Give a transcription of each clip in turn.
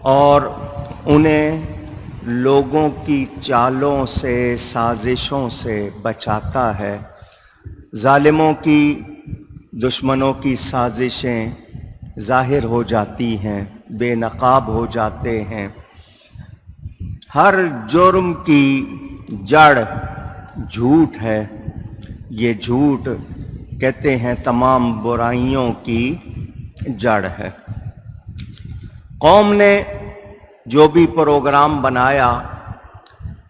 اور انہیں لوگوں کی چالوں سے سازشوں سے بچاتا ہے۔ ظالموں کی دشمنوں کی سازشیں ظاہر ہو جاتی ہیں، بے نقاب ہو جاتے ہیں۔ ہر جرم کی جڑ جھوٹ ہے، یہ جھوٹ کہتے ہیں تمام برائیوں کی جڑ ہے۔ قوم نے جو بھی پروگرام بنایا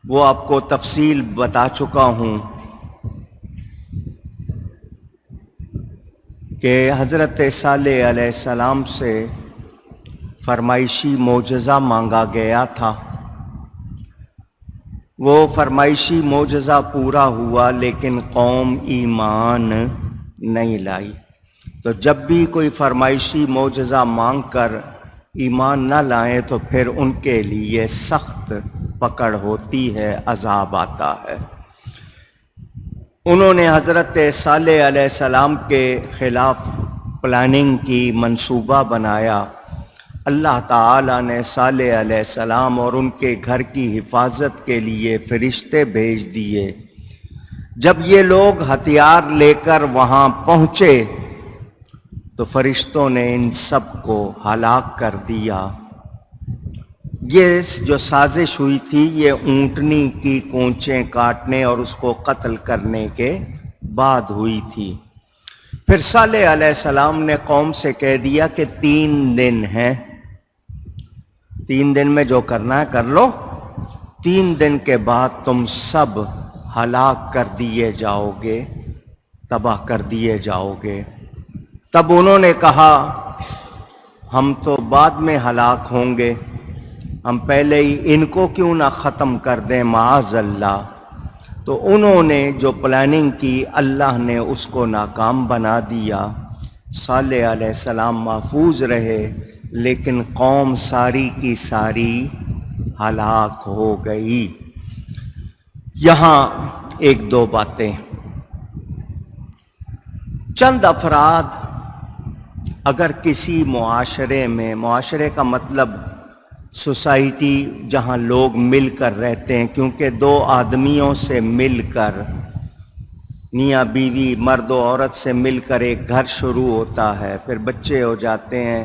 وہ آپ کو تفصیل بتا چکا ہوں کہ حضرت صالح علیہ السلام سے فرمائشی معجزہ مانگا گیا تھا۔ وہ فرمائشی معجزہ پورا ہوا لیکن قوم ایمان نہیں لائی۔ تو جب بھی کوئی فرمائشی معجزہ مانگ کر ایمان نہ لائیں تو پھر ان کے لیے سخت پکڑ ہوتی ہے، عذاب آتا ہے۔ انہوں نے حضرت صالح علیہ السلام کے خلاف پلاننگ کی، منصوبہ بنایا۔ اللہ تعالیٰ نے صالح علیہ السلام اور ان کے گھر کی حفاظت کے لیے فرشتے بھیج دیے۔ جب یہ لوگ ہتھیار لے کر وہاں پہنچے تو فرشتوں نے ان سب کو ہلاک کر دیا۔ یہ جو سازش ہوئی تھی یہ اونٹنی کی کونچیں کاٹنے اور اس کو قتل کرنے کے بعد ہوئی تھی۔ پھر صالح علیہ السلام نے قوم سے کہہ دیا کہ 3 دن ہیں، 3 دن میں جو کرنا ہے کر لو، 3 دن کے بعد تم سب ہلاک کر دیے جاؤ گے، تباہ کر دیے جاؤ گے۔ تب انہوں نے کہا ہم تو بعد میں ہلاک ہوں گے، ہم پہلے ہی ان کو کیوں نہ ختم کر دیں، معاذ اللہ۔ تو انہوں نے جو پلاننگ کی اللہ نے اس کو ناکام بنا دیا۔ صالح علیہ السلام محفوظ رہے لیکن قوم ساری کی ساری ہلاک ہو گئی۔ یہاں 1-2 باتیں، چند افراد اگر کسی معاشرے میں، معاشرے کا مطلب سوسائٹی جہاں لوگ مل کر رہتے ہیں، کیونکہ 2 آدمیوں سے مل کر، میاں بیوی، مرد و عورت سے مل کر ایک گھر شروع ہوتا ہے، پھر بچے ہو جاتے ہیں،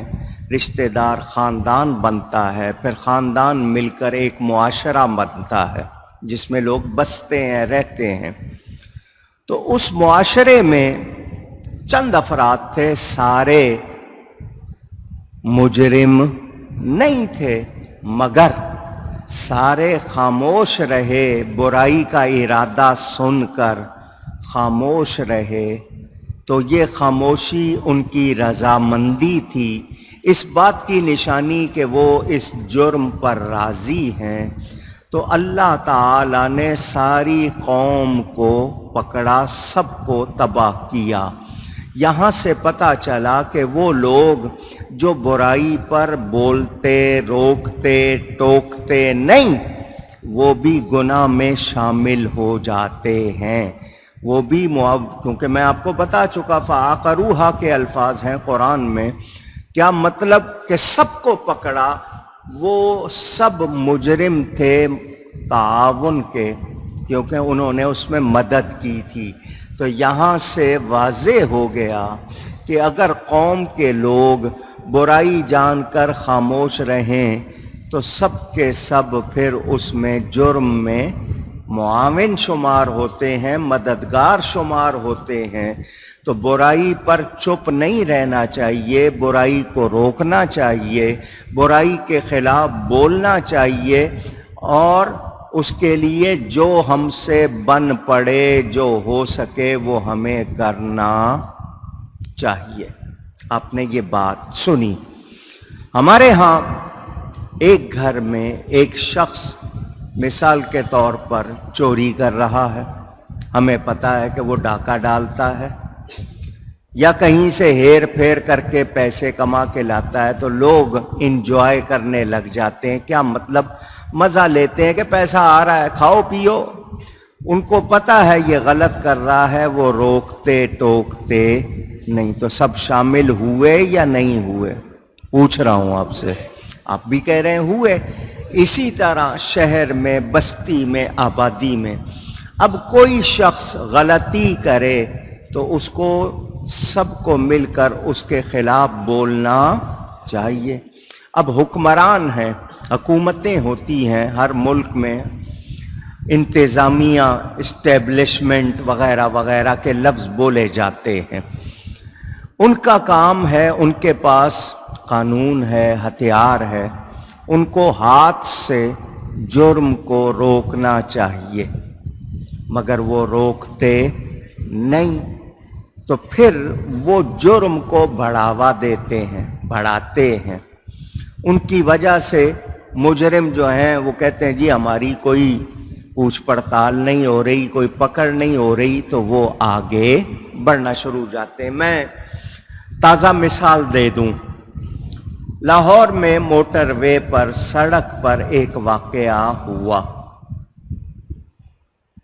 رشتہ دار، خاندان بنتا ہے، پھر خاندان مل کر ایک معاشرہ بنتا ہے جس میں لوگ بستے ہیں، رہتے ہیں۔ تو اس معاشرے میں چند افراد تھے، سارے مجرم نہیں تھے، مگر سارے خاموش رہے، برائی کا ارادہ سن کر خاموش رہے۔ تو یہ خاموشی ان کی رضامندی تھی، اس بات کی نشانی کہ وہ اس جرم پر راضی ہیں۔ تو اللہ تعالیٰ نے ساری قوم کو پکڑا، سب کو تباہ کیا۔ یہاں سے پتہ چلا کہ وہ لوگ جو برائی پر بولتے، روکتے، ٹوکتے نہیں، وہ بھی گناہ میں شامل ہو جاتے ہیں، وہ بھی کیونکہ میں آپ کو بتا چکا فَعَقَرُوهَا کے الفاظ ہیں قرآن میں، کیا مطلب کہ سب کو پکڑا، وہ سب مجرم تھے تعاون کے، کیونکہ انہوں نے اس میں مدد کی تھی۔ تو یہاں سے واضح ہو گیا کہ اگر قوم کے لوگ برائی جان کر خاموش رہیں تو سب کے سب پھر اس میں جرم میں معاون شمار ہوتے ہیں، مددگار شمار ہوتے ہیں۔ تو برائی پر چپ نہیں رہنا چاہیے، برائی کو روکنا چاہیے، برائی کے خلاف بولنا چاہیے، اور اس کے لیے جو ہم سے بن پڑے، جو ہو سکے وہ ہمیں کرنا چاہیے۔ آپ نے یہ بات سنی۔ ہمارے ہاں ایک گھر میں ایک شخص مثال کے طور پر چوری کر رہا ہے، ہمیں پتہ ہے کہ وہ ڈاکہ ڈالتا ہے یا کہیں سے ہیر پھیر کر کے پیسے کما کے لاتا ہے، تو لوگ انجوائے کرنے لگ جاتے ہیں۔ کیا مطلب؟ مزہ لیتے ہیں کہ پیسہ آ رہا ہے، کھاؤ پیو۔ ان کو پتہ ہے یہ غلط کر رہا ہے، وہ روکتے ٹوکتے نہیں۔ تو سب شامل ہوئے یا نہیں ہوئے؟ پوچھ رہا ہوں آپ سے، آپ بھی کہہ رہے ہیں ہوئے. اسی طرح شہر میں، بستی میں، آبادی میں اب کوئی شخص غلطی کرے تو اس کو سب کو مل کر اس کے خلاف بولنا چاہیے. اب حکمران ہیں، حکومتیں ہوتی ہیں ہر ملک میں، انتظامیہ، اسٹیبلشمنٹ وغیرہ وغیرہ کے لفظ بولے جاتے ہیں. ان کا کام ہے، ان کے پاس قانون ہے، ہتھیار ہے، ان کو ہاتھ سے جرم کو روکنا چاہیے، مگر وہ روکتے نہیں، تو پھر وہ جرم کو بڑھاوا دیتے ہیں، بڑھاتے ہیں. ان کی وجہ سے مجرم جو ہیں وہ کہتے ہیں جی ہماری کوئی پوچھ پڑتال نہیں ہو رہی، کوئی پکڑ نہیں ہو رہی، تو وہ آگے بڑھنا شروع ہو جاتے ہیں. میں تازہ مثال دے دوں. لاہور میں موٹر وے پر، سڑک پر ایک واقعہ ہوا.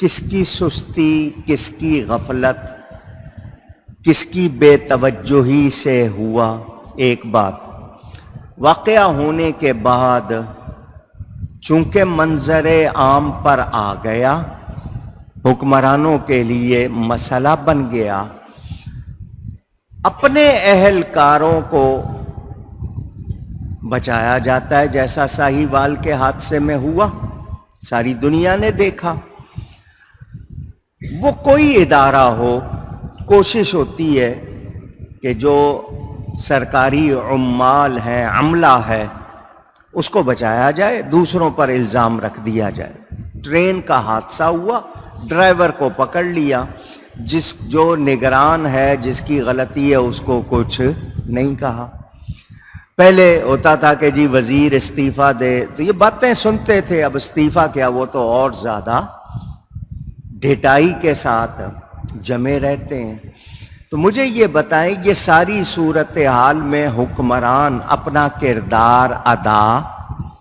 کس کی سستی، کس کی غفلت، کس کی بے توجہی سے ہوا. ایک بات، واقعہ ہونے کے بعد چونکہ منظر عام پر آ گیا، حکمرانوں کے لیے مسئلہ بن گیا. اپنے اہلکاروں کو بچایا جاتا ہے، جیسا ساہیوال کے حادثے میں ہوا، ساری دنیا نے دیکھا. وہ کوئی ادارہ ہو، کوشش ہوتی ہے کہ جو سرکاری عمال ہیں، عملہ ہے، اس کو بچایا جائے، دوسروں پر الزام رکھ دیا جائے. ٹرین کا حادثہ ہوا، ڈرائیور کو پکڑ لیا، جو نگران ہے، جس کی غلطی ہے، اس کو کچھ نہیں کہا. پہلے ہوتا تھا کہ جی وزیر استعفیٰ دے، تو یہ باتیں سنتے تھے. اب استعفیٰ کیا، وہ تو اور زیادہ ڈھٹائی کے ساتھ جمے رہتے ہیں. تو مجھے یہ بتائیں، یہ ساری صورتحال میں حکمران اپنا کردار ادا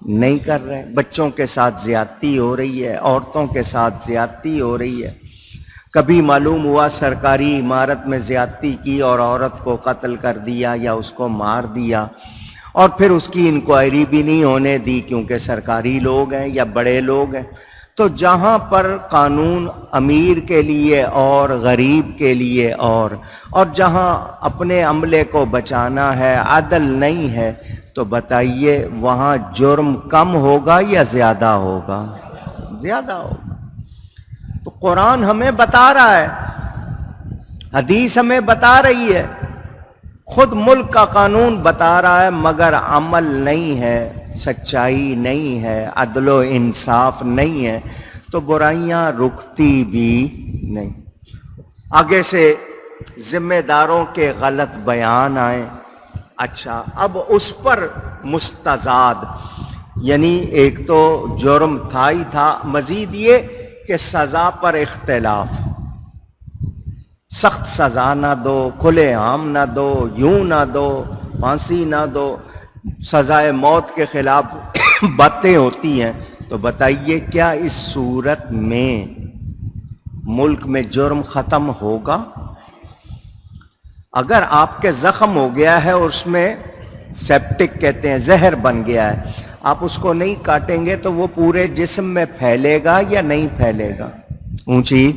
نہیں کر رہے. بچوں کے ساتھ زیادتی ہو رہی ہے، عورتوں کے ساتھ زیادتی ہو رہی ہے. کبھی معلوم ہوا سرکاری عمارت میں زیادتی کی اور عورت کو قتل کر دیا یا اس کو مار دیا، اور پھر اس کی انکوائری بھی نہیں ہونے دی کیونکہ سرکاری لوگ ہیں یا بڑے لوگ ہیں. تو جہاں پر قانون امیر کے لیے اور غریب کے لیے اور جہاں اپنے عملے کو بچانا ہے، عدل نہیں ہے، تو بتائیے وہاں جرم کم ہوگا یا زیادہ ہوگا؟ زیادہ ہوگا. تو قرآن ہمیں بتا رہا ہے، حدیث ہمیں بتا رہی ہے، خود ملک کا قانون بتا رہا ہے، مگر عمل نہیں ہے، سچائی نہیں ہے، عدل و انصاف نہیں ہے، تو برائیاں رکتی بھی نہیں. آگے سے ذمہ داروں کے غلط بیان آئیں. اچھا، اب اس پر مستزاد، یعنی ایک تو جرم تھا ہی تھا، مزید یہ کہ سزا پر اختلاف، سخت سزا نہ دو، کھلے عام نہ دو، یوں نہ دو، پھانسی نہ دو، سزائے موت کے خلاف باتیں ہوتی ہیں. تو بتائیے کیا اس صورت میں ملک میں جرم ختم ہوگا؟ اگر آپ کے زخم ہو گیا ہے اور اس میں سیپٹک کہتے ہیں، زہر بن گیا ہے، آپ اس کو نہیں کاٹیں گے تو وہ پورے جسم میں پھیلے گا یا نہیں پھیلے گا؟ اونچی.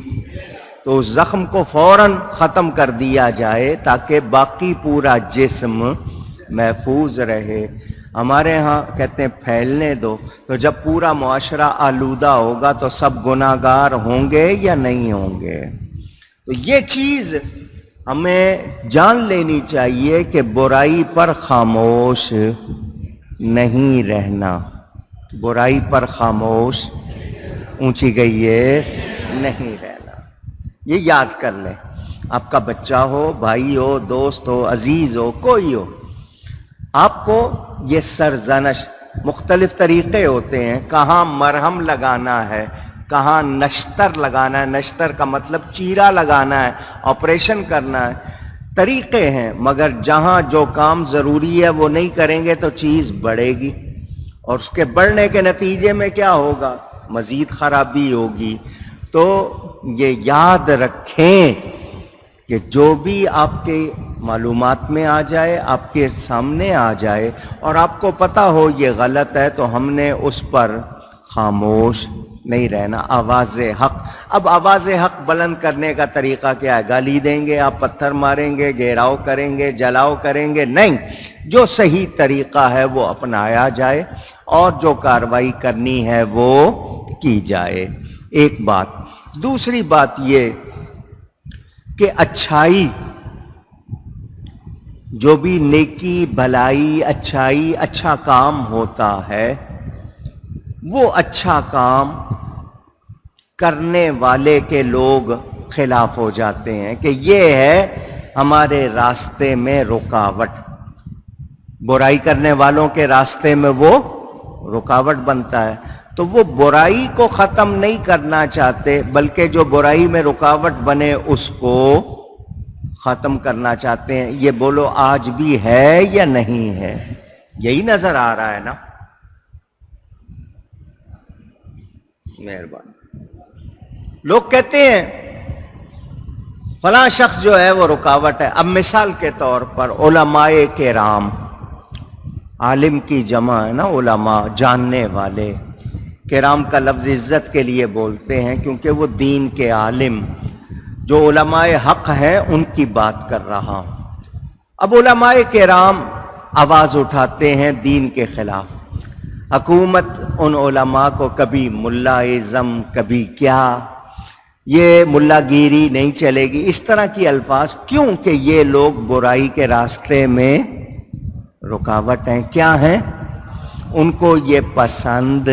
تو اس زخم کو فوراً ختم کر دیا جائے تاکہ باقی پورا جسم محفوظ رہے. ہمارے ہاں کہتے ہیں پھیلنے دو. تو جب پورا معاشرہ آلودہ ہوگا تو سب گناہگار ہوں گے یا نہیں ہوں گے؟ تو یہ چیز ہمیں جان لینی چاہیے کہ برائی پر خاموش نہیں رہنا، برائی پر خاموش، اونچی گئی ہے، نہیں رہنا. یہ یاد کر لیں. آپ کا بچہ ہو، بھائی ہو، دوست ہو، عزیز ہو، کوئی ہو، آپ کو یہ سرزنش، مختلف طریقے ہوتے ہیں، کہاں مرہم لگانا ہے، کہاں نشتر لگانا ہے، نشتر کا مطلب چیرا لگانا ہے، آپریشن کرنا ہے، طریقے ہیں، مگر جہاں جو کام ضروری ہے وہ نہیں کریں گے تو چیز بڑھے گی، اور اس کے بڑھنے کے نتیجے میں کیا ہوگا؟ مزید خرابی ہوگی. تو یہ یاد رکھیں کہ جو بھی آپ کے معلومات میں آ جائے، آپ کے سامنے آ جائے اور آپ کو پتہ ہو یہ غلط ہے، تو ہم نے اس پر خاموش نہیں رہنا. آواز حق. اب آواز حق بلند کرنے کا طریقہ کیا ہے؟ گالی دیں گے آپ، پتھر ماریں گے، گھیراؤ کریں گے، جلاؤ کریں گے؟ نہیں. جو صحیح طریقہ ہے وہ اپنایا جائے اور جو کارروائی کرنی ہے وہ کی جائے. ایک بات. دوسری بات یہ کہ اچھائی، جو بھی نیکی، بھلائی، اچھائی، اچھا کام ہوتا ہے، وہ اچھا کام کرنے والے کے لوگ خلاف ہو جاتے ہیں کہ یہ ہے ہمارے راستے میں رکاوٹ. برائی کرنے والوں کے راستے میں وہ رکاوٹ بنتا ہے. تو وہ برائی کو ختم نہیں کرنا چاہتے، بلکہ جو برائی میں رکاوٹ بنے اس کو ختم کرنا چاہتے ہیں. یہ بولو آج بھی ہے یا نہیں ہے؟ یہی نظر آ رہا ہے نا. مہربانی. لوگ کہتے ہیں فلاں شخص جو ہے وہ رکاوٹ ہے. اب مثال کے طور پر علماء کرام، عالم کی جمع ہے نا علماء، جاننے والے. کرام کا لفظ عزت کے لیے بولتے ہیں کیونکہ وہ دین کے عالم، جو علماء حق ہیں ان کی بات کر رہا ہوں. اب علماء کرام آواز اٹھاتے ہیں دین کے خلاف. حکومت ان علماء کو کبھی ملا اعظم، کبھی کیا، یہ ملا گیری نہیں چلے گی، اس طرح کی الفاظ. کیوں کہ یہ لوگ برائی کے راستے میں رکاوٹ ہیں. کیا ہیں؟ ان کو یہ پسند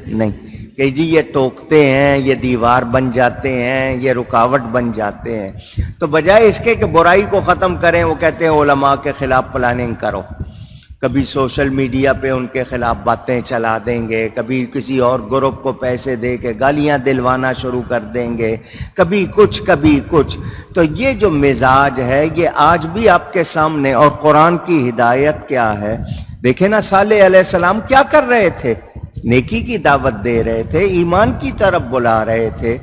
نہیں کہ جی یہ ٹوکتے ہیں، یہ دیوار بن جاتے ہیں، یہ رکاوٹ بن جاتے ہیں. تو بجائے اس کے کہ برائی کو ختم کریں، وہ کہتے ہیں علماء کے خلاف پلاننگ کرو. کبھی سوشل میڈیا پہ ان کے خلاف باتیں چلا دیں گے، کبھی کسی اور گروپ کو پیسے دے کے گالیاں دلوانا شروع کر دیں گے، کبھی کچھ کبھی کچھ. تو یہ جو مزاج ہے یہ آج بھی آپ کے سامنے. اور قرآن کی ہدایت کیا ہے؟ دیکھیں نا، صالح علیہ السلام کیا کر رہے تھے؟ نیکی کی دعوت دے رہے تھے، ایمان کی طرف بلا رہے تھے.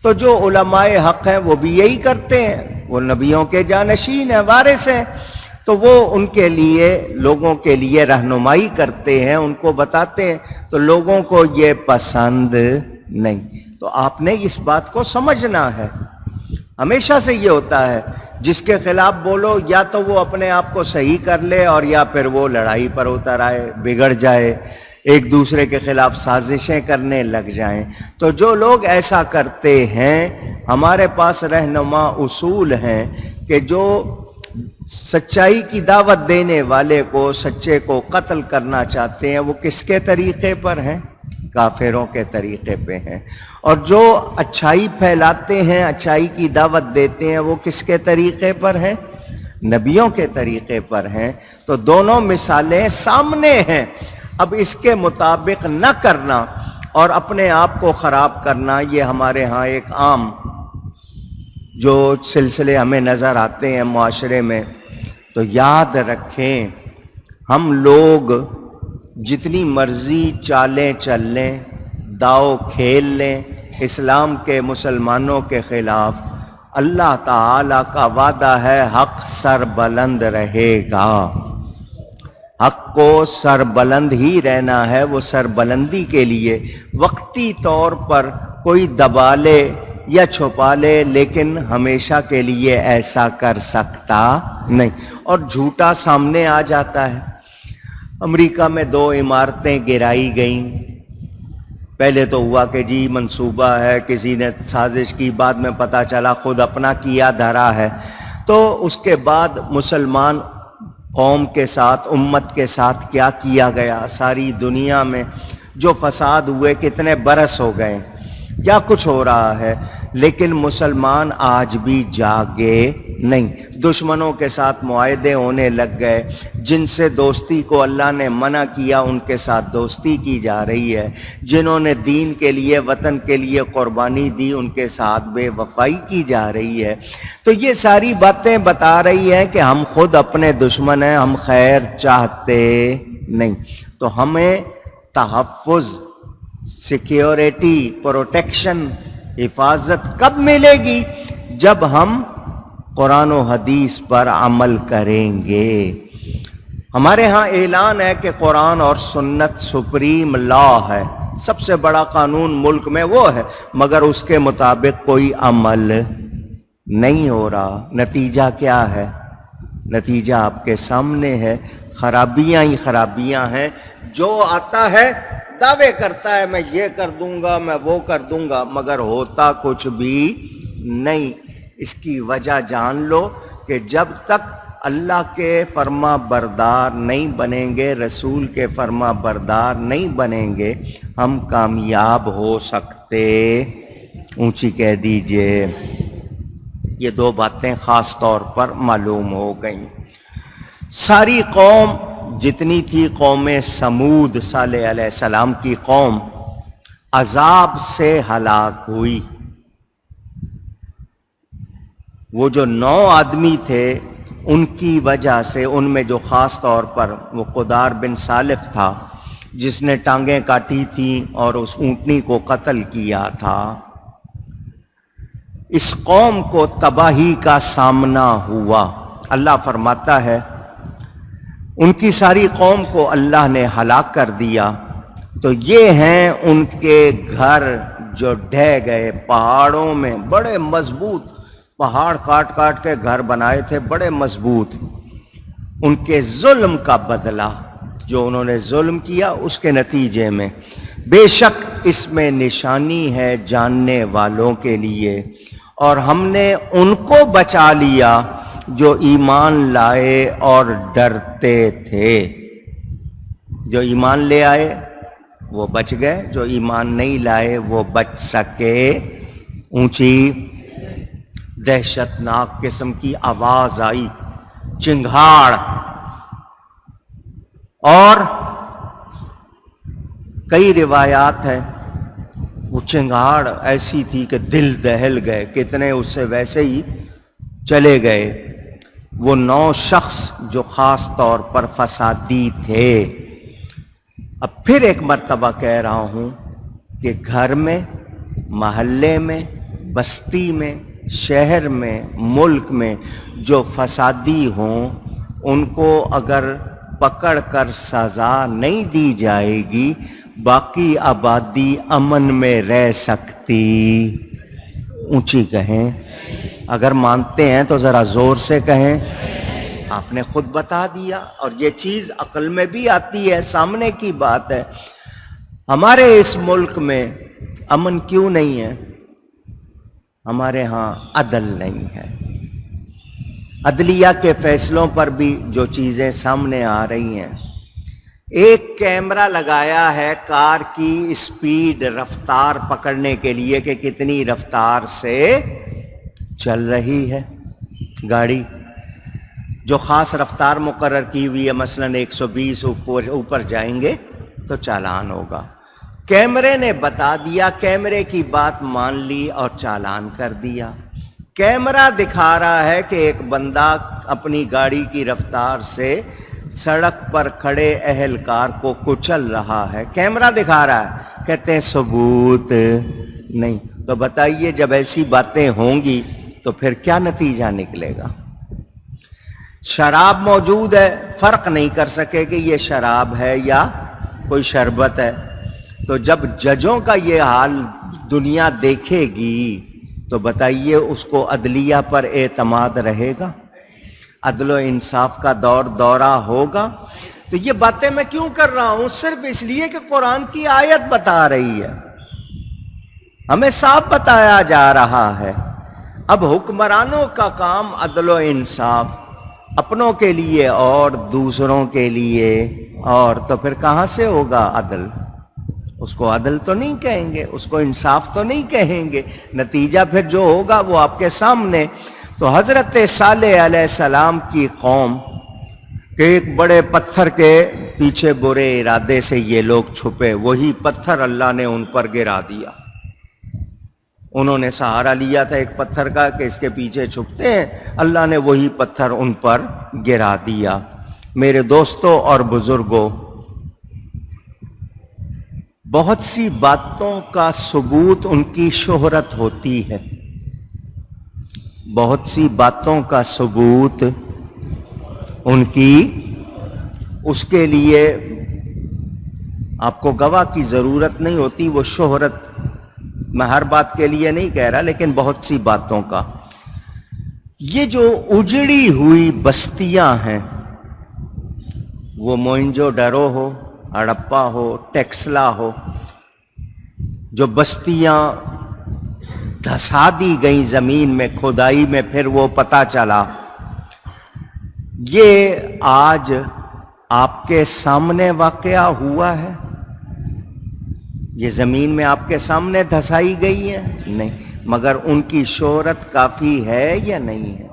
تو جو علماء حق ہیں وہ بھی یہی کرتے ہیں. وہ نبیوں کے جانشین ہیں، وارث ہیں. تو وہ ان کے لیے، لوگوں کے لیے رہنمائی کرتے ہیں، ان کو بتاتے ہیں. تو لوگوں کو یہ پسند نہیں. تو آپ نے اس بات کو سمجھنا ہے. ہمیشہ سے یہ ہوتا ہے، جس کے خلاف بولو یا تو وہ اپنے آپ کو صحیح کر لے اور یا پھر وہ لڑائی پر اتر آئے، بگڑ جائے، ایک دوسرے کے خلاف سازشیں کرنے لگ جائیں. تو جو لوگ ایسا کرتے ہیں، ہمارے پاس رہنما اصول ہیں کہ جو سچائی کی دعوت دینے والے کو، سچے کو قتل کرنا چاہتے ہیں، وہ کس کے طریقے پر ہیں؟ کافروں کے طریقے پہ ہیں. اور جو اچھائی پھیلاتے ہیں، اچھائی کی دعوت دیتے ہیں، وہ کس کے طریقے پر ہیں؟ نبیوں کے طریقے پر ہیں. تو دونوں مثالیں سامنے ہیں. اب اس کے مطابق نہ کرنا اور اپنے آپ کو خراب کرنا، یہ ہمارے ہاں ایک عام جو سلسلے ہمیں نظر آتے ہیں معاشرے میں. تو یاد رکھیں، ہم لوگ جتنی مرضی چالیں چل لیں، داؤ کھیل لیں اسلام کے، مسلمانوں کے خلاف، اللہ تعالی کا وعدہ ہے حق سر بلند رہے گا. حق کو سر بلند ہی رہنا ہے. وہ سر بلندی کے لیے وقتی طور پر کوئی دبا لے یا چھپا لے، لیکن ہمیشہ کے لیے ایسا کر سکتا نہیں. اور جھوٹا سامنے آ جاتا ہے. امریکہ میں 2 عمارتیں گرائی گئیں. پہلے تو ہوا کہ جی منصوبہ ہے، کسی نے سازش کی، بعد میں پتہ چلا خود اپنا کیا دھرا ہے. تو اس کے بعد مسلمان قوم کے ساتھ، امت کے ساتھ کیا کیا گیا؟ ساری دنیا میں جو فساد ہوئے، کتنے برس ہو گئے، کیا کچھ ہو رہا ہے. لیکن مسلمان آج بھی جاگے نہیں. دشمنوں کے ساتھ معاہدے ہونے لگ گئے. جن سے دوستی کو اللہ نے منع کیا ان کے ساتھ دوستی کی جا رہی ہے. جنہوں نے دین کے لیے، وطن کے لیے قربانی دی ان کے ساتھ بے وفائی کی جا رہی ہے. تو یہ ساری باتیں بتا رہی ہیں کہ ہم خود اپنے دشمن ہیں، ہم خیر چاہتے نہیں. تو ہمیں تحفظ، سیکیورٹی، پروٹیکشن، حفاظت کب ملے گی؟ جب ہم قرآن و حدیث پر عمل کریں گے۔ ہمارے ہاں اعلان ہے کہ قرآن اور سنت سپریم لا ہے، سب سے بڑا قانون ملک میں وہ ہے، مگر اس کے مطابق کوئی عمل نہیں ہو رہا۔ نتیجہ کیا ہے؟ نتیجہ آپ کے سامنے ہے، خرابیاں ہی خرابیاں ہیں۔ جو آتا ہے دعوے کرتا ہے میں یہ کر دوں گا، میں وہ کر دوں گا، مگر ہوتا کچھ بھی نہیں۔ اس کی وجہ جان لو کہ جب تک اللہ کے فرما بردار نہیں بنیں گے، رسول کے فرما بردار نہیں بنیں گے، ہم کامیاب ہو سکتے۔ اونچی کہہ دیجئے۔ یہ دو باتیں خاص طور پر معلوم ہو گئیں۔ ساری قوم جتنی تھی، قوم سمود صالح علیہ السلام کی قوم، عذاب سے ہلاک ہوئی۔ وہ جو 9 آدمی تھے ان کی وجہ سے، ان میں جو خاص طور پر وہ قدار بن سالف تھا جس نے ٹانگیں کاٹی تھیں اور اس اونٹنی کو قتل کیا تھا، اس قوم کو تباہی کا سامنا ہوا۔ اللہ فرماتا ہے ان کی ساری قوم کو اللہ نے ہلاک کر دیا۔ تو یہ ہیں ان کے گھر جو ڈھہ گئے پہاڑوں میں، بڑے مضبوط پہاڑ کاٹ کاٹ کے گھر بنائے تھے، بڑے مضبوط۔ ان کے ظلم کا بدلہ، جو انہوں نے ظلم کیا اس کے نتیجے میں، بے شک اس میں نشانی ہے جاننے والوں کے لیے۔ اور ہم نے ان کو بچا لیا جو ایمان لائے اور ڈرتے تھے۔ جو ایمان لے آئے وہ بچ گئے، جو ایمان نہیں لائے وہ بچ سکے۔ اونچی دہشت ناک قسم کی آواز آئی، چنگھاڑ، اور کئی روایات ہیں وہ چنگھاڑ ایسی تھی کہ دل دہل گئے، کتنے اس سے ویسے ہی چلے گئے۔ وہ 9 شخص جو خاص طور پر فسادی تھے۔ اب پھر ایک مرتبہ کہہ رہا ہوں کہ گھر میں، محلے میں، بستی میں، شہر میں، ملک میں جو فسادی ہوں ان کو اگر پکڑ کر سزا نہیں دی جائے گی، باقی آبادی امن میں رہ سکتی۔ اونچی کہیں، اگر مانتے ہیں تو ذرا زور سے کہیں۔ آپ نے خود بتا دیا، اور یہ چیز عقل میں بھی آتی ہے، سامنے کی بات ہے۔ ہمارے اس ملک میں امن کیوں نہیں ہے؟ ہمارے ہاں عدل نہیں ہے۔ عدلیہ کے فیصلوں پر بھی جو چیزیں سامنے آ رہی ہیں، ایک کیمرہ لگایا ہے کار کی سپیڈ، رفتار پکڑنے کے لیے کہ کتنی رفتار سے چل رہی ہے گاڑی۔ جو خاص رفتار مقرر کی ہوئی ہے، مثلا 120 اوپر جائیں گے تو چالان ہوگا۔ کیمرے نے بتا دیا، کیمرے کی بات مان لی اور چالان کر دیا۔ کیمرہ دکھا رہا ہے کہ ایک بندہ اپنی گاڑی کی رفتار سے سڑک پر کھڑے اہلکار کو کچل رہا ہے، کیمرہ دکھا رہا ہے۔ کہتے ہیں ثبوت نہیں۔ تو بتائیے جب ایسی باتیں ہوں گی تو پھر کیا نتیجہ نکلے گا؟ شراب موجود ہے، فرق نہیں کر سکے کہ یہ شراب ہے یا کوئی شربت ہے۔ تو جب ججوں کا یہ حال دنیا دیکھے گی تو بتائیے اس کو عدلیہ پر اعتماد رہے گا؟ عدل و انصاف کا دورہ ہوگا؟ تو یہ باتیں میں کیوں کر رہا ہوں؟ صرف اس لیے کہ قرآن کی آیت بتا رہی ہے، ہمیں صاف بتایا جا رہا ہے۔ اب حکمرانوں کا کام عدل و انصاف، اپنوں کے لیے اور دوسروں کے لیے، اور تو پھر کہاں سے ہوگا عدل؟ اس کو عدل تو نہیں کہیں گے، اس کو انصاف تو نہیں کہیں گے۔ نتیجہ پھر جو ہوگا وہ آپ کے سامنے۔ تو حضرت صالح علیہ السلام کی قوم کہ ایک بڑے پتھر کے پیچھے برے ارادے سے یہ لوگ چھپے، وہی پتھر اللہ نے ان پر گرا دیا۔ انہوں نے سہارا لیا تھا ایک پتھر کا کہ اس کے پیچھے چھپتے ہیں، اللہ نے وہی پتھر ان پر گرا دیا۔ میرے دوستوں اور بزرگوں، بہت سی باتوں کا ثبوت ان کی شہرت ہوتی ہے۔ بہت سی باتوں کا ثبوت ان کی، اس کے لیے آپ کو گواہ کی ضرورت نہیں ہوتی. وہ شہرت، میں ہر بات کے لیے نہیں کہہ رہا، لیکن بہت سی باتوں کا. یہ جو اجڑی ہوئی بستیاں ہیں، وہ موئنجو ڈرو ہو، ہڑپا ہو، ٹیکسلا ہو، جو بستیاں دھسا دی گئیں زمین میں، کھدائی میں، پھر وہ پتہ چلا، یہ آج آپ کے سامنے واقعہ ہوا ہے. یہ زمین میں آپ کے سامنے دھسائی گئی ہے؟ نہیں. مگر ان کی شہرت کافی ہے یا نہیں ہے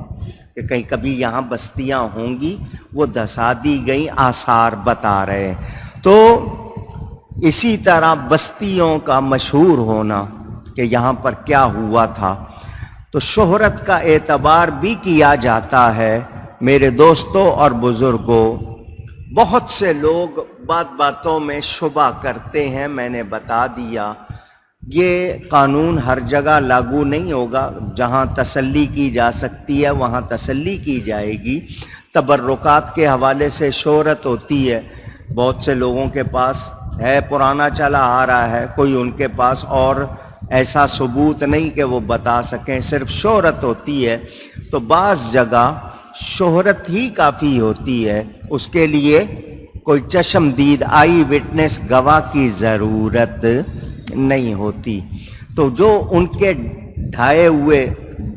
کہ کہیں کبھی یہاں بستیاں ہوں گی، وہ دھسا دی گئیں، آثار بتا رہے. تو اسی طرح بستیوں کا مشہور ہونا کہ یہاں پر کیا ہوا تھا، تو شہرت کا اعتبار بھی کیا جاتا ہے. میرے دوستوں اور بزرگوں، بہت سے لوگ باتوں میں شبہ کرتے ہیں. میں نے بتا دیا یہ قانون ہر جگہ لاگو نہیں ہوگا. جہاں تسلی کی جا سکتی ہے وہاں تسلی کی جائے گی. تبرکات کے حوالے سے شہرت ہوتی ہے، بہت سے لوگوں کے پاس ہے، پرانا چلا آ رہا ہے، کوئی ان کے پاس اور ایسا ثبوت نہیں کہ وہ بتا سکیں، صرف شہرت ہوتی ہے. تو بعض جگہ شہرت ہی کافی ہوتی ہے، اس کے لیے کوئی چشمدید آئی وٹنس گواہ کی ضرورت نہیں ہوتی. تو جو ان کے ڈھائے ہوئے،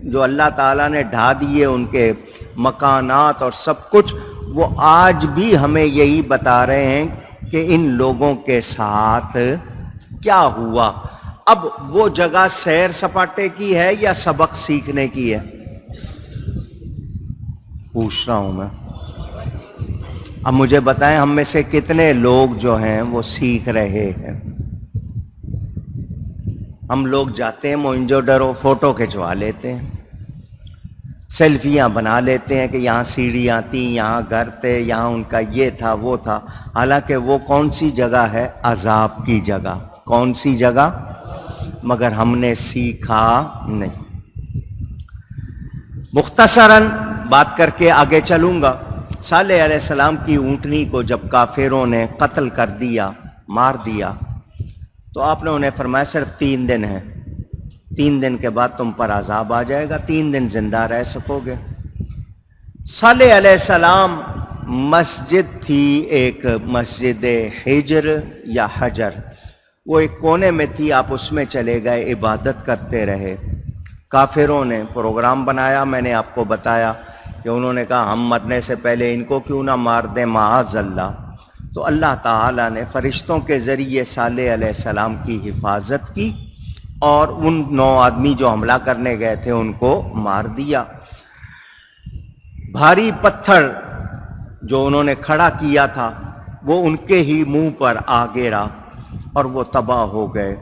جو اللہ تعالیٰ نے ڈھا دیے ان کے مکانات اور سب کچھ، وہ آج بھی ہمیں یہی بتا رہے ہیں کہ ان لوگوں کے ساتھ کیا ہوا. اب وہ جگہ سیر سپاٹے کی ہے یا سبق سیکھنے کی ہے؟ پوچھ رہا ہوں میں. اب مجھے بتائیں ہم میں سے کتنے لوگ جو ہیں وہ سیکھ رہے ہیں؟ ہم لوگ جاتے ہیں موئنجو ڈرو، فوٹو کھنچوا لیتے ہیں، سیلفیاں بنا لیتے ہیں کہ یہاں سیڑھیاں تھیں، یہاں گھر تھے، یہاں ان کا یہ تھا وہ تھا. حالانکہ وہ کون سی جگہ ہے؟ عذاب کی جگہ. کون سی جگہ؟ مگر ہم نے سیکھا نہیں. مختصراً بات کر کے آگے چلوں گا. صالح علیہ السلام کی اونٹنی کو جب کافروں نے قتل کر دیا، مار دیا، تو آپ نے انہیں فرمایا صرف 3 دن ہے، 3 دن کے بعد تم پر عذاب آ جائے گا، 3 دن زندہ رہ سکو گے. صالح علیہ السلام، مسجد تھی ایک، مسجد حجر یا حجر، وہ ایک کونے میں تھی، آپ اس میں چلے گئے، عبادت کرتے رہے. کافروں نے پروگرام بنایا، میں نے آپ کو بتایا کہ انہوں نے کہا ہم مرنے سے پہلے ان کو کیوں نہ مار دیں، معاذ اللہ. تو اللہ تعالیٰ نے فرشتوں کے ذریعے صالح علیہ السلام کی حفاظت کی اور ان 9 آدمی جو حملہ کرنے گئے تھے ان کو مار دیا. بھاری پتھر جو انہوں نے کھڑا کیا تھا وہ ان کے ہی منہ پر آ گرا اور وہ تباہ ہو گئے.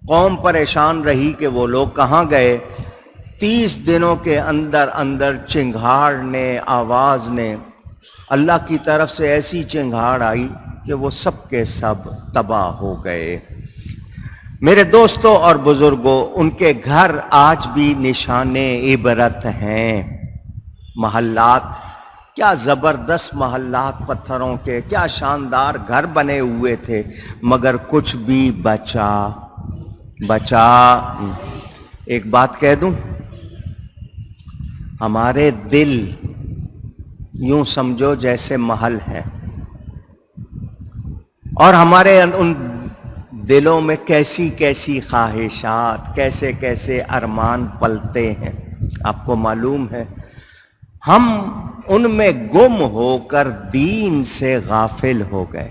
قوم پریشان رہی کہ وہ لوگ کہاں گئے. 30 دنوں کے اندر اندر چنگھاڑ نے، آواز نے، اللہ کی طرف سے ایسی چنگھاڑ آئی کہ وہ سب کے سب تباہ ہو گئے. میرے دوستوں اور بزرگوں، ان کے گھر آج بھی نشان عبرت ہیں. محلات، کیا زبردست محلات پتھروں کے، کیا شاندار گھر بنے ہوئے تھے، مگر کچھ بھی بچا. ایک بات کہہ دوں، ہمارے دل یوں سمجھو جیسے محل ہے، اور ہمارے ان دلوں میں کیسی کیسی خواہشات، کیسے کیسے ارمان پلتے ہیں. آپ کو معلوم ہے ہم ان میں گم ہو کر دین سے غافل ہو گئے.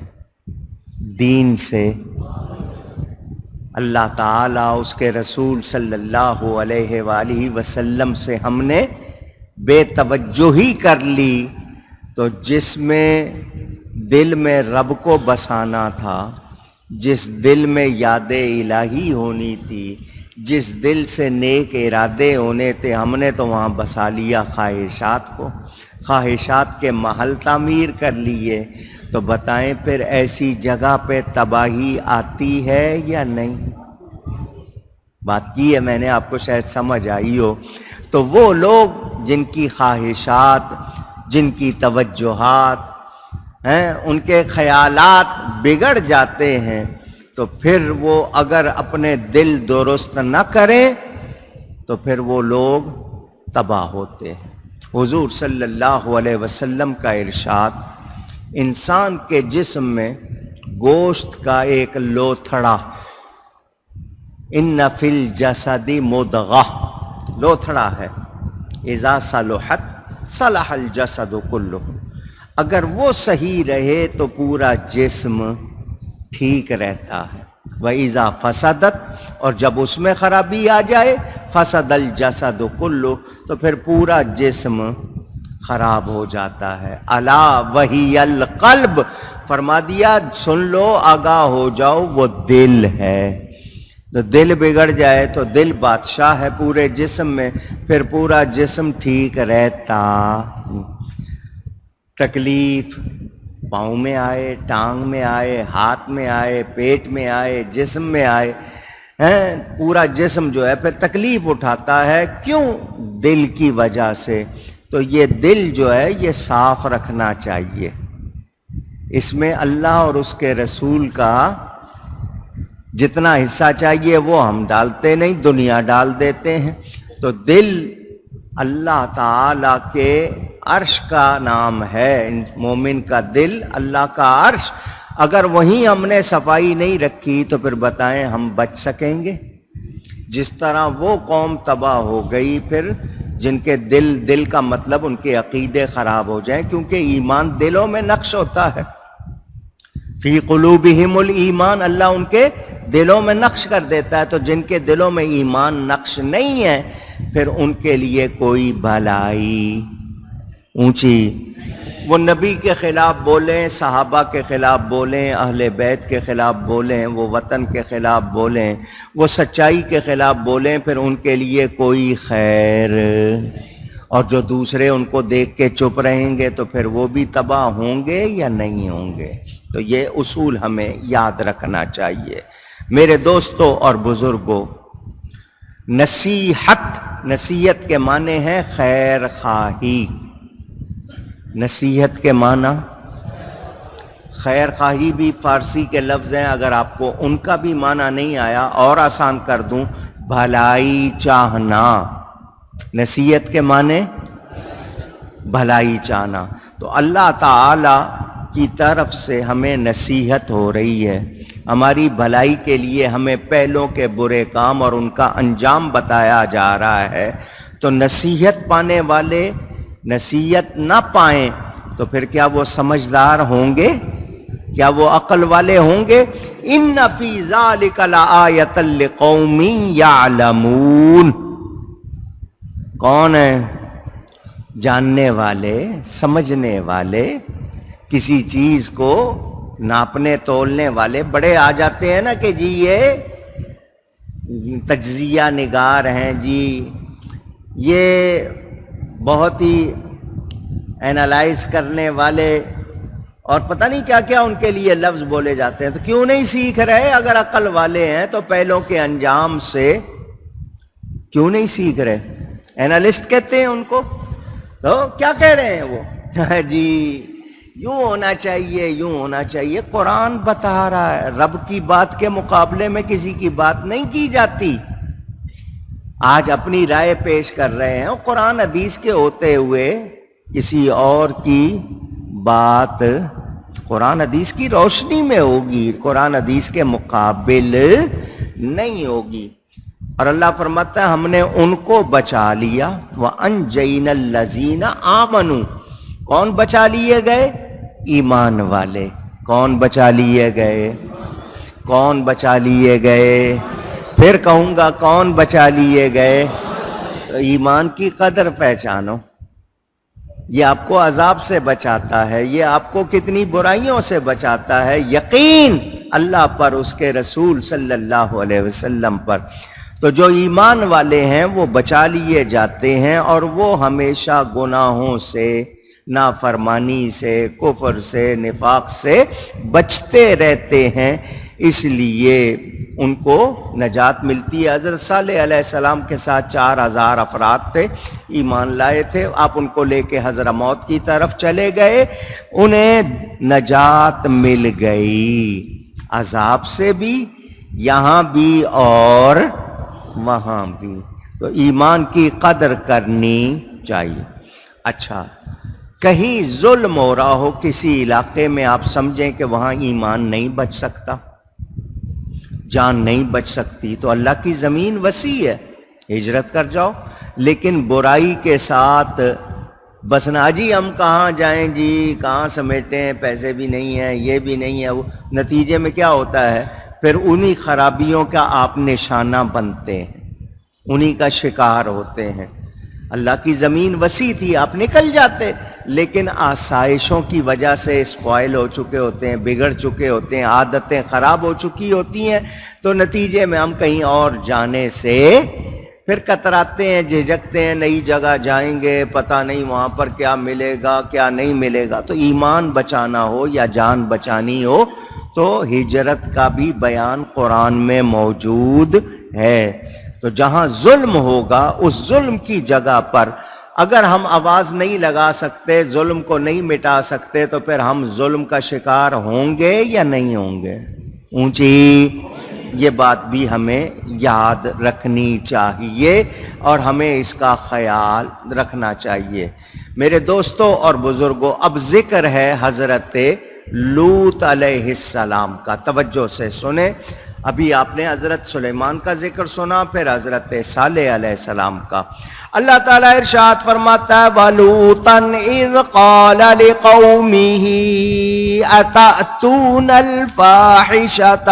دین سے، اللہ تعالیٰ، اس کے رسول صلی اللہ علیہ وآلہ وسلم سے ہم نے بے توجہی کر لی. تو جس میں دل میں رب کو بسانا تھا، جس دل میں یاد الہی ہونی تھی، جس دل سے نیک ارادے ہونے تھے، ہم نے تو وہاں بسا لیا خواہشات کو، خواہشات کے محل تعمیر کر لیے. تو بتائیں پھر ایسی جگہ پہ تباہی آتی ہے یا نہیں؟ بات کی ہے میں نے، آپ کو شاید سمجھ آئی ہو. تو وہ لوگ جن کی خواہشات، جن کی توجہات ہیں، ان کے خیالات بگڑ جاتے ہیں، تو پھر وہ اگر اپنے دل درست نہ کریں تو پھر وہ لوگ تباہ ہوتے ہیں۔ حضور صلی اللہ علیہ وسلم کا ارشاد، انسان کے جسم میں گوشت کا ایک لوتھڑا، ان فی الجسد مضغہ، لوتھڑا ہے، اذا صلحت صلح الجسد کلہ، اگر وہ صحیح رہے تو پورا جسم ٹھیک رہتا ہے، وَإِذَا فَسَدَتْ، اور جب اس میں خرابی آ جائے، فَسَدَ الْجَسَدُ كُلُّهُ، تو پھر پورا جسم خراب ہو جاتا ہے۔ الا وَهِيَ الْقَلْبُ، فرما دیا سن لو، آگاہ ہو جاؤ، وہ دل ہے۔ تو دل بگڑ جائے تو دل بادشاہ ہے پورے جسم میں، پھر پورا جسم ٹھیک رہتا۔ تکلیف پاؤں میں آئے، ٹانگ میں آئے، ہاتھ میں آئے، پیٹ میں آئے، جسم میں آئے، پورا جسم جو ہے پھر تکلیف اٹھاتا ہے، کیوں؟ دل کی وجہ سے۔ تو یہ دل جو ہے یہ صاف رکھنا چاہیے، اس میں اللہ اور اس کے رسول کا جتنا حصہ چاہیے وہ ہم ڈالتے نہیں، دنیا ڈال دیتے ہیں۔ تو دل اللہ تعالی کے عرش کا نام ہے، مومن کا دل اللہ کا عرش، اگر وہیں ہم نے صفائی نہیں رکھی تو پھر بتائیں ہم بچ سکیں گے؟ جس طرح وہ قوم تباہ ہو گئی پھر جن کے دل کا مطلب ان کے عقیدے خراب ہو جائیں، کیونکہ ایمان دلوں میں نقش ہوتا ہے، فی قلوبہم الایمان، اللہ ان کے دلوں میں نقش کر دیتا ہے۔ تو جن کے دلوں میں ایمان نقش نہیں ہے پھر ان کے لیے کوئی بھلائی اونچی، وہ نبی کے خلاف بولیں، صحابہ کے خلاف بولیں، اہل بیت کے خلاف بولیں، وہ وطن کے خلاف بولیں، وہ سچائی کے خلاف بولیں، پھر ان کے لیے کوئی خیر، اور جو دوسرے ان کو دیکھ کے چپ رہیں گے تو پھر وہ بھی تباہ ہوں گے یا نہیں ہوں گے۔ تو یہ اصول ہمیں یاد رکھنا چاہیے۔ میرے دوستوں اور بزرگوں، نصیحت کے معنی ہے خیر خواہی، نصیحت کے معنی خیر خواہی بھی فارسی کے لفظ ہیں، اگر آپ کو ان کا بھی معنی نہیں آیا اور آسان کر دوں، بھلائی چاہنا، نصیحت کے معنی بھلائی چاہنا۔ تو اللہ تعالی کی طرف سے ہمیں نصیحت ہو رہی ہے، ہماری بھلائی کے لیے ہمیں پہلوں کے برے کام اور ان کا انجام بتایا جا رہا ہے۔ تو نصیحت پانے والے نصیحت نہ پائیں تو پھر کیا وہ سمجھدار ہوں گے؟ کیا وہ عقل والے ہوں گے؟ ان فی ذلک لآیۃ لقوم یعلمون، کون ہے؟ جاننے والے، سمجھنے والے، کسی چیز کو ناپنے تولنے والے۔ بڑے آ جاتے ہیں نا کہ جی یہ تجزیہ نگار ہیں، جی یہ بہت ہی اینالائز کرنے والے، اور پتہ نہیں کیا کیا ان کے لیے لفظ بولے جاتے ہیں۔ تو کیوں نہیں سیکھ رہے؟ اگر عقل والے ہیں تو پہلوں کے انجام سے کیوں نہیں سیکھ رہے؟ اینالسٹ کہتے ہیں ان کو، تو کیا کہہ رہے ہیں وہ؟ جی یوں ہونا چاہیے، یوں ہونا چاہیے۔ قرآن بتا رہا ہے، رب کی بات کے مقابلے میں کسی کی بات نہیں کی جاتی۔ آج اپنی رائے پیش کر رہے ہیں، قرآن حدیث کے ہوتے ہوئے کسی اور کی بات قرآن حدیث کی روشنی میں ہوگی، قرآن حدیث کے مقابل نہیں ہوگی۔ اور اللہ فرماتا ہے ہم نے ان کو بچا لیا، وَأَنْجَيْنَا الَّذِينَ آمَنُوا، کون بچا لیے گئے؟ ایمان والے۔ کون بچا لیے گئے؟ کون بچا لیے گئے؟ پھر کہوں گا کون بچا لیے گئے؟ تو ایمان کی قدر پہچانو، یہ آپ کو عذاب سے بچاتا ہے، یہ آپ کو کتنی برائیوں سے بچاتا ہے، یقین اللہ پر، اس کے رسول صلی اللہ علیہ وسلم پر۔ تو جو ایمان والے ہیں وہ بچا لیے جاتے ہیں، اور وہ ہمیشہ گناہوں سے، نافرمانی سے، کفر سے، نفاق سے بچتے رہتے ہیں۔ اس لیے ان کو نجات ملتی ہے۔ حضرت صالح علیہ السلام کے ساتھ 4000 افراد تھے، ایمان لائے تھے، آپ ان کو لے کے حضرموت کی طرف چلے گئے، انہیں نجات مل گئی، عذاب سے بھی، یہاں بھی اور وہاں بھی۔ تو ایمان کی قدر کرنی چاہیے۔ اچھا، کہیں ظلم ہو رہا ہو کسی علاقے میں، آپ سمجھیں کہ وہاں ایمان نہیں بچ سکتا، جان نہیں بچ سکتی، تو اللہ کی زمین وسیع ہے، ہجرت کر جاؤ۔ لیکن برائی کے ساتھ بس نا جی ہم کہاں جائیں جی، کہاں سمیٹیں، پیسے بھی نہیں ہیں، یہ بھی نہیں ہے، وہ نتیجے میں کیا ہوتا ہے؟ پھر انہی خرابیوں کا آپ نشانہ بنتے ہیں، انہی کا شکار ہوتے ہیں۔ اللہ کی زمین وسیع تھی، آپ نکل جاتے، لیکن آسائشوں کی وجہ سے اسپوائل ہو چکے ہوتے ہیں، بگڑ چکے ہوتے ہیں، عادتیں خراب ہو چکی ہوتی ہیں، تو نتیجے میں ہم کہیں اور جانے سے پھر کتراتے ہیں، جھجکتے ہیں، نئی جگہ جائیں گے، پتہ نہیں وہاں پر کیا ملے گا کیا نہیں ملے گا۔ تو ایمان بچانا ہو یا جان بچانی ہو تو ہجرت کا بھی بیان قرآن میں موجود ہے۔ تو جہاں ظلم ہوگا اس ظلم کی جگہ پر اگر ہم آواز نہیں لگا سکتے، ظلم کو نہیں مٹا سکتے، تو پھر ہم ظلم کا شکار ہوں گے یا نہیں ہوں گے؟ اونچی یہ بات بھی ہمیں یاد رکھنی چاہیے اور ہمیں اس کا خیال رکھنا چاہیے۔ میرے دوستوں اور بزرگوں، اب ذکر ہے حضرت لوط علیہ السلام کا، توجہ سے سنیں۔ ابھی آپ نے حضرت سلیمان کا ذکر سنا، پھر حضرت صالح علیہ السلام کا۔ اللہ تعالیٰ ارشاد فرماتا ہے وَلُوطًا إِذْ قَالَ لِقَوْمِهِ أَتَأْتُونَ الْفَاحِشَةَ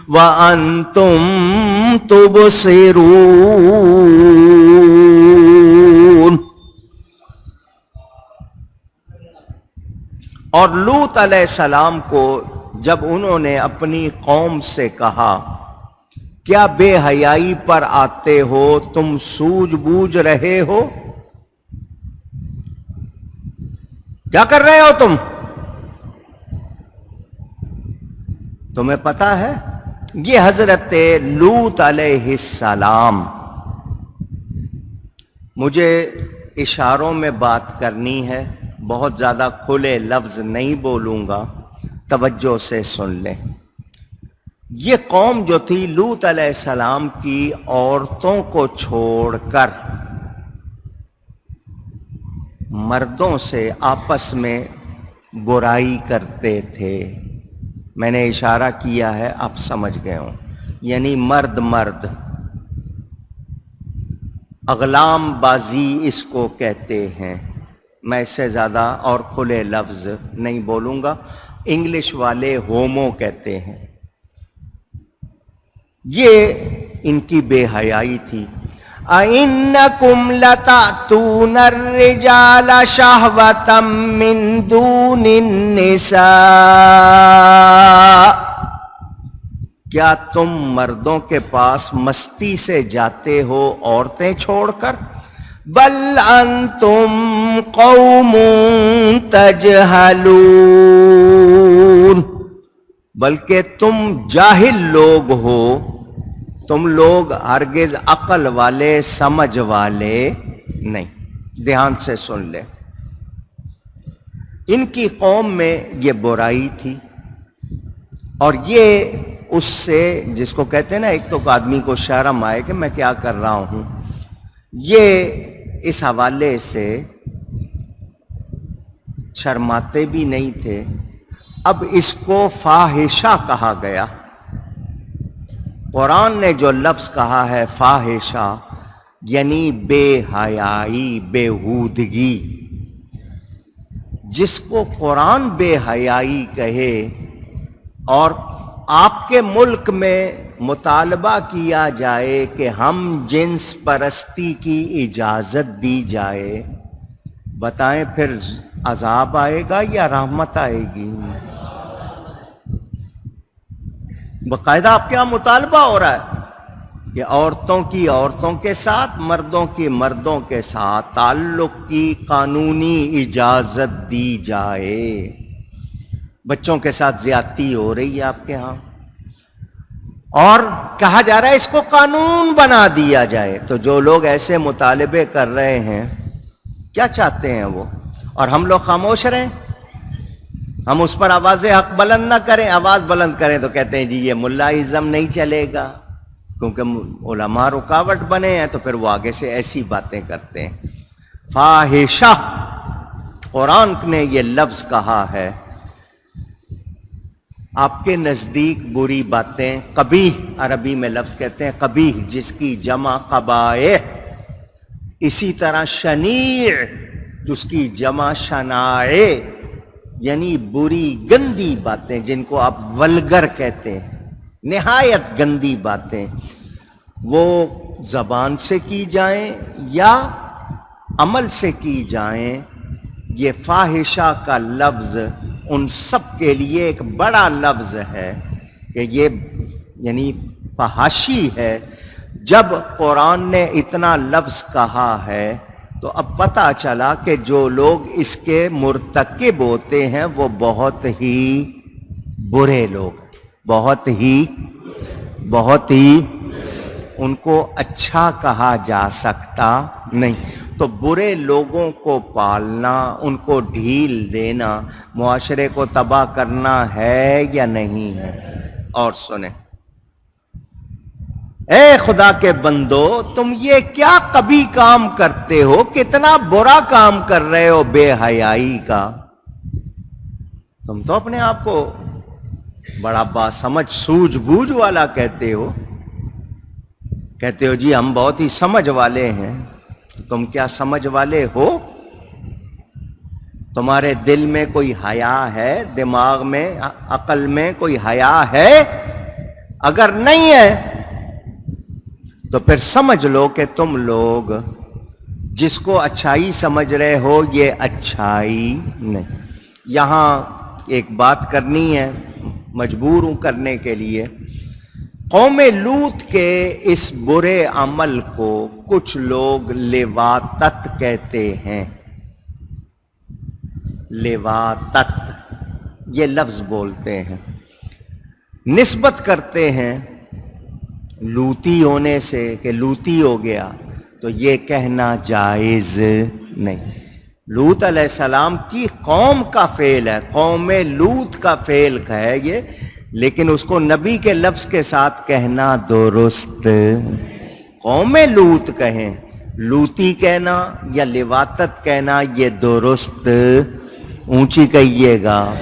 وَأَنْتُمْ تُبْصِرُونَ۔ اور لوط علیہ السلام کو جب انہوں نے اپنی قوم سے کہا کیا بے حیائی پر آتے ہو، تم سوجھ بوجھ رہے ہو، کیا کر رہے ہو تمہیں پتا ہے؟ یہ حضرت لوط علیہ السلام، مجھے اشاروں میں بات کرنی ہے، بہت زیادہ کھلے لفظ نہیں بولوں گا، توجہ سے سن لیں۔ یہ قوم جو تھی لوط علیہ السلام کی، عورتوں کو چھوڑ کر مردوں سے آپس میں برائی کرتے تھے۔ میں نے اشارہ کیا ہے، آپ سمجھ گئے ہوں، یعنی مرد اغلام بازی اس کو کہتے ہیں۔ میں اس سے زیادہ اور کھلے لفظ نہیں بولوں گا، انگلش والے ہومو کہتے ہیں۔ یہ ان کی بے حیائی تھی۔ أَإِنَّكُمْ لَتَأْتُونَ الرِّجَالَ شَهْوَةً مِّن دُونِ النِّسَاءِ، کیا تم مردوں کے پاس مستی سے جاتے ہو عورتیں چھوڑ کر؟ بل انتم قوم تجہلون، بلکہ تم جاہل لوگ ہو، تم لوگ ہرگز عقل والے سمجھ والے نہیں۔ دھیان سے سن لے، ان کی قوم میں یہ برائی تھی، اور یہ اس سے جس کو کہتے ہیں نا، ایک تو آدمی کو شرم آئے کہ میں کیا کر رہا ہوں، یہ اس حوالے سے شرماتے بھی نہیں تھے۔ اب اس کو فاحشہ کہا گیا۔ قرآن نے جو لفظ کہا ہے فاحشہ، یعنی بے حیائی، بےہودگی، جس کو قرآن بے حیائی کہے اور آپ کے ملک میں مطالبہ کیا جائے کہ ہم جنس پرستی کی اجازت دی جائے، بتائیں پھر عذاب آئے گا یا رحمت آئے گی؟ باقاعدہ آپ کے یہاں مطالبہ ہو رہا ہے کہ عورتوں کی عورتوں کے ساتھ، مردوں کی مردوں کے ساتھ تعلق کی قانونی اجازت دی جائے۔ بچوں کے ساتھ زیادتی ہو رہی ہے آپ کے ہاں، اور کہا جا رہا ہے اس کو قانون بنا دیا جائے. تو جو لوگ ایسے مطالبے کر رہے ہیں کیا چاہتے ہیں وہ؟ اور ہم لوگ خاموش رہیں، ہم اس پر آواز حق بلند نہ کریں. آواز بلند کریں تو کہتے ہیں جی یہ ملائزم نہیں چلے گا، کیونکہ علماء رکاوٹ بنے ہیں، تو پھر وہ آگے سے ایسی باتیں کرتے ہیں. فاحشہ، قرآن نے یہ لفظ کہا ہے، آپ کے نزدیک بری باتیں. قبیح عربی میں لفظ کہتے ہیں قبیح، جس کی جمع قبائح. اسی طرح شنیع، جس کی جمع شنائع، یعنی بری گندی باتیں جن کو آپ ولگر کہتے ہیں، نہایت گندی باتیں، وہ زبان سے کی جائیں یا عمل سے کی جائیں. یہ فاحشہ کا لفظ ان سب کے لیے ایک بڑا لفظ ہے کہ یہ یعنی فحاشی ہے. جب قرآن نے اتنا لفظ کہا ہے تو اب پتہ چلا کہ جو لوگ اس کے مرتکب ہوتے ہیں وہ بہت ہی برے لوگ، بہت ہی ان کو اچھا کہا جا سکتا نہیں. تو برے لوگوں کو پالنا، ان کو ڈھیل دینا، معاشرے کو تباہ کرنا ہے یا نہیں ہے؟ اور سنیں، اے خدا کے بندو، تم یہ کیا کبھی کام کرتے ہو؟ کتنا برا کام کر رہے ہو بے حیائی کا. تم تو اپنے آپ کو بڑا باسمجھ سوجھ بوجھ والا کہتے ہو جی ہم بہت ہی سمجھ والے ہیں. تم کیا سمجھ والے ہو؟ تمہارے دل میں کوئی حیا ہے؟ دماغ میں، عقل میں کوئی حیا ہے؟ اگر نہیں ہے تو پھر سمجھ لو کہ تم لوگ جس کو اچھائی سمجھ رہے ہو یہ اچھائی نہیں. یہاں ایک بات کرنی ہے، مجبور ہوں کرنے کے لیے. قوم لوط کے اس برے عمل کو کچھ لوگ لواطت کہتے ہیں. لواطت یہ لفظ بولتے ہیں، نسبت کرتے ہیں لوطی ہونے سے کہ لوطی ہو گیا. تو یہ کہنا جائز نہیں. لوط علیہ السلام کی قوم کا فعل ہے، قوم لوط کا فعل ہے یہ، لیکن اس کو نبی کے لفظ کے ساتھ کہنا درست. قوم لوط کہیں، لوطی کہنا یا لواطت کہنا یہ درست. اونچی کہیے گا.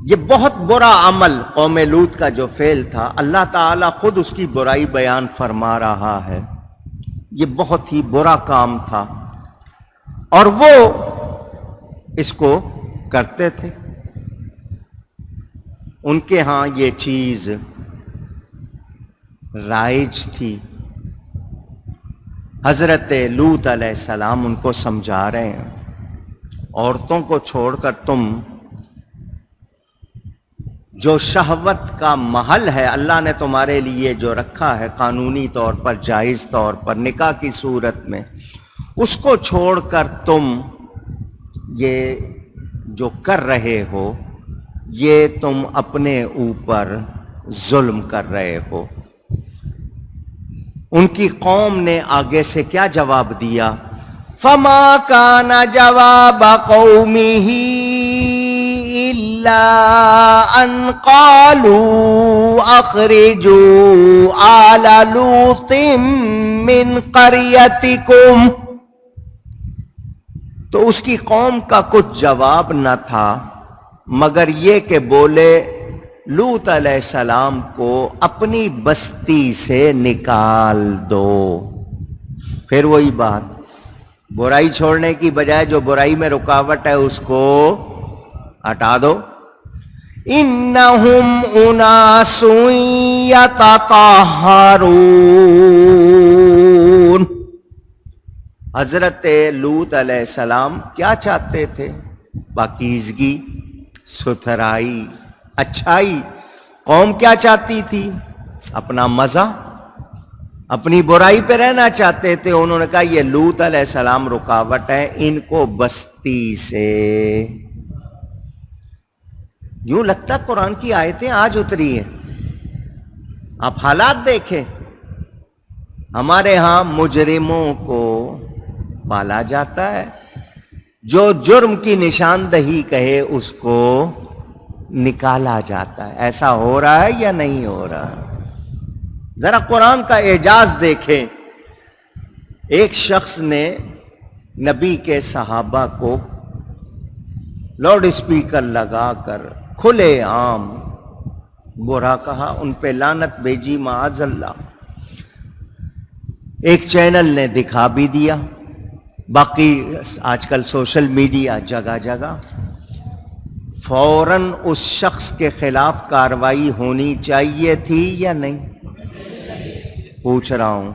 یہ بہت برا عمل قوم لوط کا جو فعل تھا، اللہ تعالیٰ خود اس کی برائی بیان فرما رہا ہے. یہ بہت ہی برا کام تھا اور وہ اس کو کرتے تھے. ان کے ہاں یہ چیز رائج تھی. حضرت لوط علیہ السلام ان کو سمجھا رہے ہیں، عورتوں کو چھوڑ کر تم جو شہوت کا محل ہے اللہ نے تمہارے لیے جو رکھا ہے قانونی طور پر، جائز طور پر، نکاح کی صورت میں، اس کو چھوڑ کر تم یہ جو کر رہے ہو یہ تم اپنے اوپر ظلم کر رہے ہو. ان کی قوم نے آگے سے کیا جواب دیا؟ فما کان جواب قومه الا ان قالوا اخرجوا آل لوط من قريتكم. تو اس کی قوم کا کچھ جواب نہ تھا مگر یہ کہ بولے لوط علیہ السلام کو اپنی بستی سے نکال دو. پھر وہی بات، برائی چھوڑنے کی بجائے جو برائی میں رکاوٹ ہے اس کو ہٹا دو. انہم اناس یتطہرون. حضرت لوط علیہ السلام کیا چاہتے تھے؟ پاکیزگی، ستھرائی، اچھائی. قوم کیا چاہتی تھی؟ اپنا مزہ، اپنی برائی پہ رہنا چاہتے تھے. انہوں نے کہا یہ لوط علیہ السلام رکاوٹ ہے، ان کو بستی سے یوں لگتا قرآن کی آیتیں آج اتری ہیں. آپ حالات دیکھیں. ہمارے ہاں مجرموں کو پالا جاتا ہے، جو جرم کی نشاندہی کہے اس کو نکالا جاتا ہے. ایسا ہو رہا ہے یا نہیں ہو رہا؟ ذرا قرآن کا اعجاز دیکھیں. ایک شخص نے نبی کے صحابہ کو لاؤڈ اسپیکر لگا کر کھلے عام برا کہا، ان پہ لعنت بھیجی معاذ اللہ. ایک چینل نے دکھا بھی دیا، باقی آج کل سوشل میڈیا جگہ جگہ. فوراً اس شخص کے خلاف کارروائی ہونی چاہیے تھی یا نہیں؟ پوچھ رہا ہوں.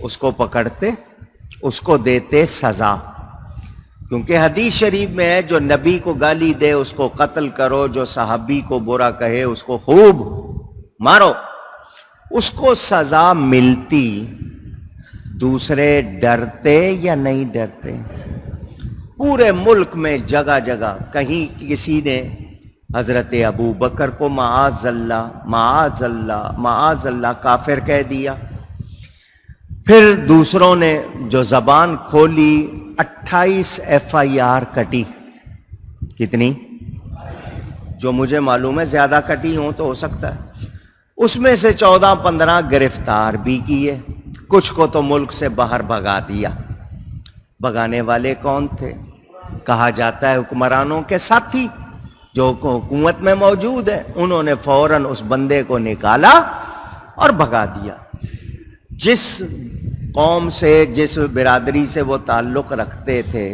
اس کو پکڑتے، اس کو دیتے سزا، کیونکہ حدیث شریف میں ہے جو نبی کو گالی دے اس کو قتل کرو، جو صحابی کو برا کہے اس کو خوب مارو. اس کو سزا ملتی، دوسرے ڈرتے یا نہیں ڈرتے؟ پورے ملک میں جگہ جگہ کہیں کسی نے حضرت ابو بکر کو معاذ اللہ معاذ اللہ معاذ اللہ کافر کہہ دیا. پھر دوسروں نے جو زبان کھولی 28 FIR کٹی. کتنی؟ جو مجھے معلوم ہے زیادہ کٹی ہوں تو ہو سکتا ہے. اس میں سے 14-15 گرفتار بھی کیے، کچھ کو تو ملک سے باہر بھگا دیا. بھگانے والے کون تھے؟ کہا جاتا ہے حکمرانوں کے ساتھی جو حکومت میں موجود ہیں. انہوں نے فوراً اس بندے کو نکالا اور بھگا دیا. جس قوم سے، جس برادری سے وہ تعلق رکھتے تھے،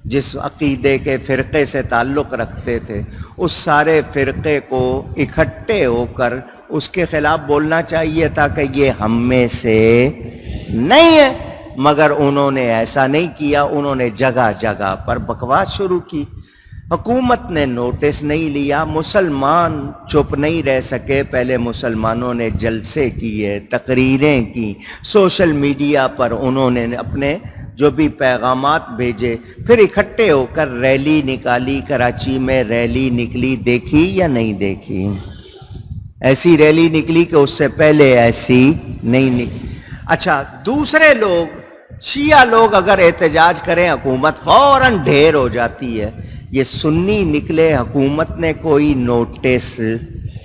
جس عقیدے کے فرقے سے تعلق رکھتے تھے، اس سارے فرقے کو اکٹھے ہو کر اس کے خلاف بولنا چاہیے تھا کہ یہ ہم میں سے نہیں ہے. مگر انہوں نے ایسا نہیں کیا. انہوں نے جگہ جگہ پر بکواس شروع کی. حکومت نے نوٹس نہیں لیا، مسلمان چپ نہیں رہ سکے. پہلے مسلمانوں نے جلسے کیے، تقریریں کی، سوشل میڈیا پر انہوں نے اپنے جو بھی پیغامات بھیجے، پھر اکٹھے ہو کر ریلی نکالی. کراچی میں ریلی نکلی، دیکھی یا نہیں دیکھی؟ ایسی ریلی نکلی کہ اس سے پہلے ایسی نہیں نکلی. اچھا، دوسرے لوگ شیعہ لوگ اگر احتجاج کریں حکومت فوراً ڈھیر ہو جاتی ہے. یہ سنی نکلے، حکومت نے کوئی نوٹس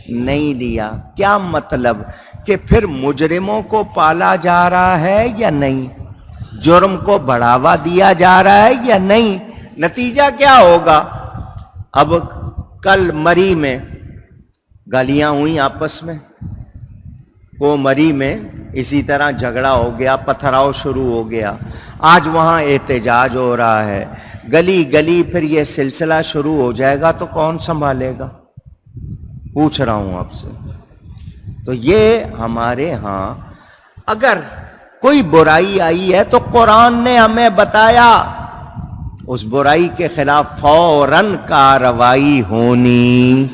نہیں لیا. کیا مطلب؟ کہ پھر مجرموں کو پالا جا رہا ہے یا نہیں؟ جرم کو بڑھاوا دیا جا رہا ہے یا نہیں؟ نتیجہ کیا ہوگا؟ اب کل مری میں گالیاں ہوئیں آپس میں، وہ مری میں اسی طرح جھگڑا ہو گیا، پتھراؤ شروع ہو گیا. آج وہاں احتجاج ہو رہا ہے، گلی گلی پھر یہ سلسلہ شروع ہو جائے گا تو کون سنبھالے گا؟ پوچھ رہا ہوں آپ سے. تو یہ ہمارے ہاں اگر کوئی برائی آئی ہے تو قرآن نے ہمیں بتایا اس برائی کے خلاف فوراً کارروائی ہونی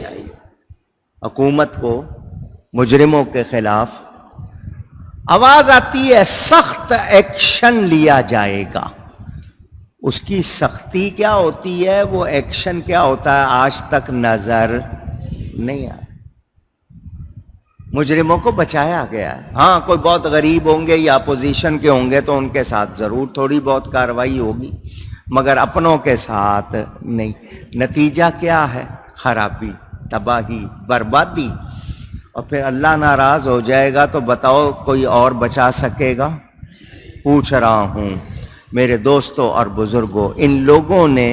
چاہیے. حکومت کو مجرموں کے خلاف آواز آتی ہے سخت ایکشن لیا جائے گا. اس کی سختی کیا ہوتی ہے، وہ ایکشن کیا ہوتا ہے، آج تک نظر نہیں آیا. مجرموں کو بچایا گیا ہے. ہاں کوئی بہت غریب ہوں گے یا اپوزیشن کے ہوں گے تو ان کے ساتھ ضرور تھوڑی بہت کارروائی ہوگی، مگر اپنوں کے ساتھ نہیں. نتیجہ کیا ہے؟ خرابی، تباہی، بربادی. اور پھر اللہ ناراض ہو جائے گا تو بتاؤ کوئی اور بچا سکے گا؟ پوچھ رہا ہوں میرے دوستوں اور بزرگوں. ان لوگوں نے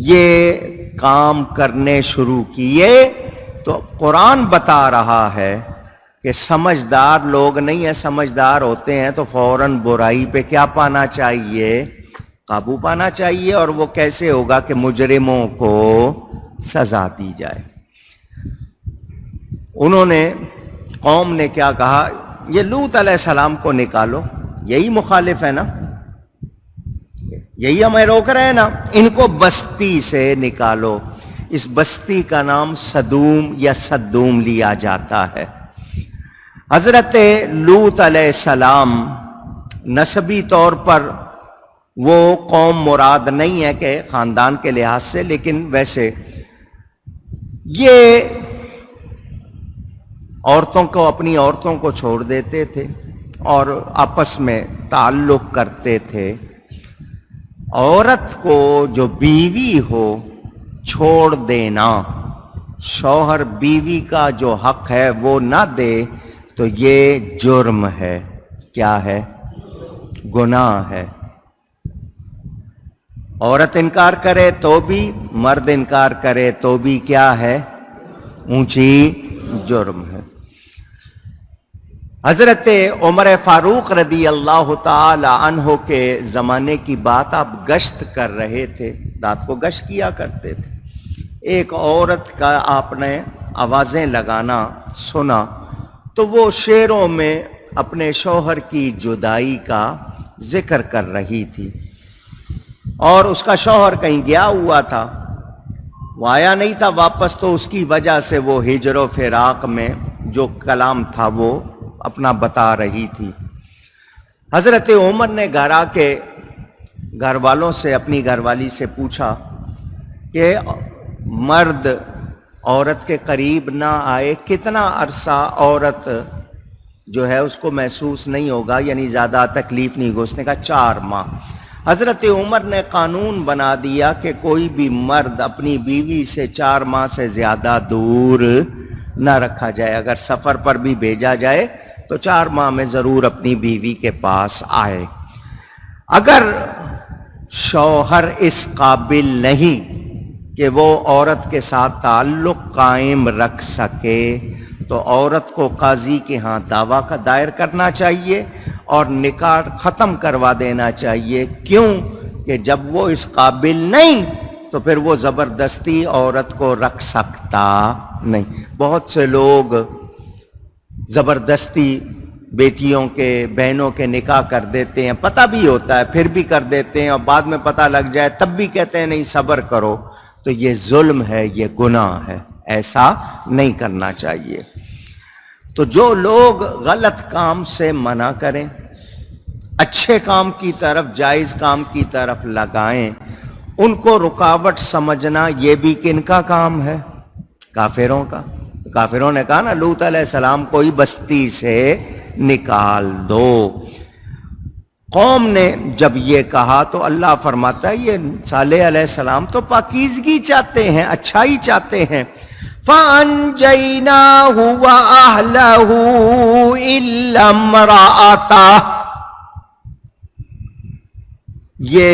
یہ کام کرنے شروع کیے تو قرآن بتا رہا ہے کہ سمجھدار لوگ نہیں ہیں. سمجھدار ہوتے ہیں تو فوراً برائی پہ کیا پانا چاہیے؟ قابو پانا چاہیے. اور وہ کیسے ہوگا؟ کہ مجرموں کو سزا دی جائے. انہوں نے، قوم نے کیا کہا؟ یہ لوط علیہ السلام کو نکالو. یہی مخالف ہے نا، یہی ہمیں روک رہے ہیں نا. ان کو بستی سے نکالو. اس بستی کا نام سدوم یا سدوم لیا جاتا ہے. حضرت لوط علیہ السلام نسبی طور پر وہ قوم مراد نہیں ہے کہ خاندان کے لحاظ سے، لیکن ویسے یہ عورتوں کو، اپنی عورتوں کو چھوڑ دیتے تھے اور آپس میں تعلق کرتے تھے۔ عورت کو جو بیوی ہو چھوڑ دینا، شوہر بیوی کا جو حق ہے وہ نہ دے تو یہ جرم ہے۔ کیا ہے؟ گناہ ہے۔ عورت انکار کرے تو بھی، مرد انکار کرے تو بھی کیا ہے؟ اونچی جرم ہے۔ حضرت عمر فاروق رضی اللہ تعالی عنہ کے زمانے کی بات، آپ گشت کر رہے تھے، رات کو گشت کیا کرتے تھے، ایک عورت کا آپ نے آوازیں لگانا سنا تو وہ شعروں میں اپنے شوہر کی جدائی کا ذکر کر رہی تھی، اور اس کا شوہر کہیں گیا ہوا تھا، وہ آیا نہیں تھا واپس، تو اس کی وجہ سے وہ ہجر و فراق میں جو کلام تھا وہ اپنا بتا رہی تھی۔ حضرت عمر نے گھر آ کے گھر والوں سے، اپنی گھر والی سے پوچھا کہ مرد عورت کے قریب نہ آئے، کتنا عرصہ عورت جو ہے اس کو محسوس نہیں ہوگا، یعنی زیادہ تکلیف نہیں ہوگا؟ اس نے کہا 4 ماہ۔ حضرت عمر نے قانون بنا دیا کہ کوئی بھی مرد اپنی بیوی سے 4 ماہ سے زیادہ دور نہ رکھا جائے، اگر سفر پر بھی بھیجا جائے تو 4 ماہ میں ضرور اپنی بیوی کے پاس آئے۔ اگر شوہر اس قابل نہیں کہ وہ عورت کے ساتھ تعلق قائم رکھ سکے تو عورت کو قاضی کے ہاں دعویٰ کا دائر کرنا چاہیے اور نکاح ختم کروا دینا چاہیے۔ کیوں؟ کہ جب وہ اس قابل نہیں تو پھر وہ زبردستی عورت کو رکھ سکتا نہیں۔ بہت سے لوگ زبردستی بیٹیوں کے، بہنوں کے نکاح کر دیتے ہیں، پتہ بھی ہوتا ہے پھر بھی کر دیتے ہیں، اور بعد میں پتہ لگ جائے تب بھی کہتے ہیں نہیں صبر کرو، تو یہ ظلم ہے، یہ گناہ ہے، ایسا نہیں کرنا چاہیے۔ تو جو لوگ غلط کام سے منع کریں، اچھے کام کی طرف، جائز کام کی طرف لگائیں، ان کو رکاوٹ سمجھنا یہ بھی کن کا کام ہے؟ کافروں کا۔ کافروں نے کہا نا لوط علیہ السلام کو ہی بستی سے نکال دو۔ قوم نے جب یہ کہا تو اللہ فرماتا ہے یہ صالح علیہ السلام تو پاکیزگی چاہتے ہیں، اچھائی چاہتے ہیں۔ فَأَنْجَيْنَاهُ وَأَهْلَهُ إِلَّا امْرَأَتَهُ، یہ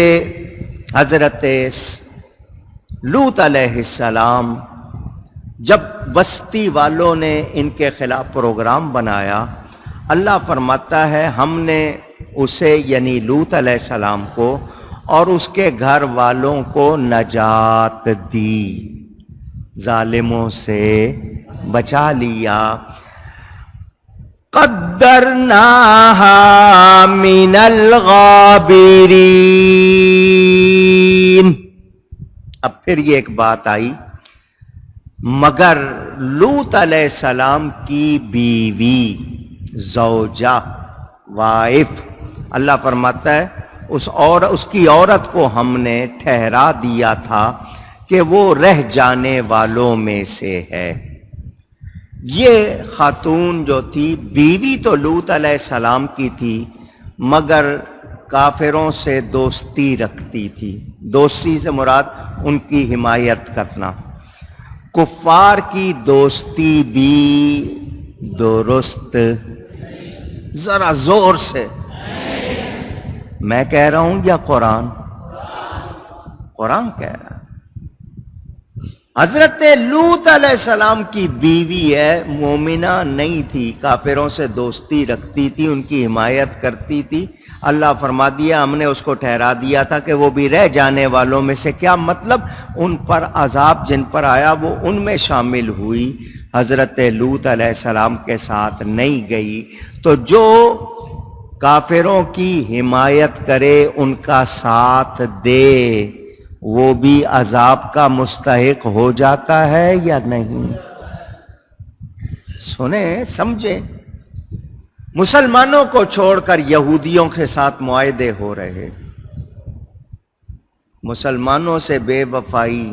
حضرت لوط علیہ السلام جب بستی والوں نے ان کے خلاف پروگرام بنایا، اللہ فرماتا ہے ہم نے اسے یعنی لوط علیہ السلام کو اور اس کے گھر والوں کو نجات دی، ظالموں سے بچا لیا۔ قدرناها من الغابرین۔ اب پھر یہ ایک بات آئی، مگر لوط علیہ السلام کی بیوی، زوجہ، وائف، اللہ فرماتا ہے اس کی عورت کو ہم نے ٹھہرا دیا تھا کہ وہ رہ جانے والوں میں سے ہے۔ یہ خاتون جو تھی، بیوی تو لوط علیہ السلام کی تھی مگر کافروں سے دوستی رکھتی تھی۔ دوستی سے مراد ان کی حمایت کرنا۔ کفار کی دوستی بھی درست، ذرا زور سے میں کہہ رہا ہوں یا قرآن؟ قرآن کہہ رہا ہے۔ حضرت لوط علیہ السلام کی بیوی ہے، مومنہ نہیں تھی، کافروں سے دوستی رکھتی تھی، ان کی حمایت کرتی تھی۔ اللہ فرما دیا ہم نے اس کو ٹھہرا دیا تھا کہ وہ بھی رہ جانے والوں میں سے۔ کیا مطلب؟ ان پر عذاب جن پر آیا وہ ان میں شامل ہوئی، حضرت لوط علیہ السلام کے ساتھ نہیں گئی۔ تو جو کافروں کی حمایت کرے، ان کا ساتھ دے، وہ بھی عذاب کا مستحق ہو جاتا ہے یا نہیں؟ سنیں، سمجھیں۔ مسلمانوں کو چھوڑ کر یہودیوں کے ساتھ معاہدے ہو رہے، مسلمانوں سے بے وفائی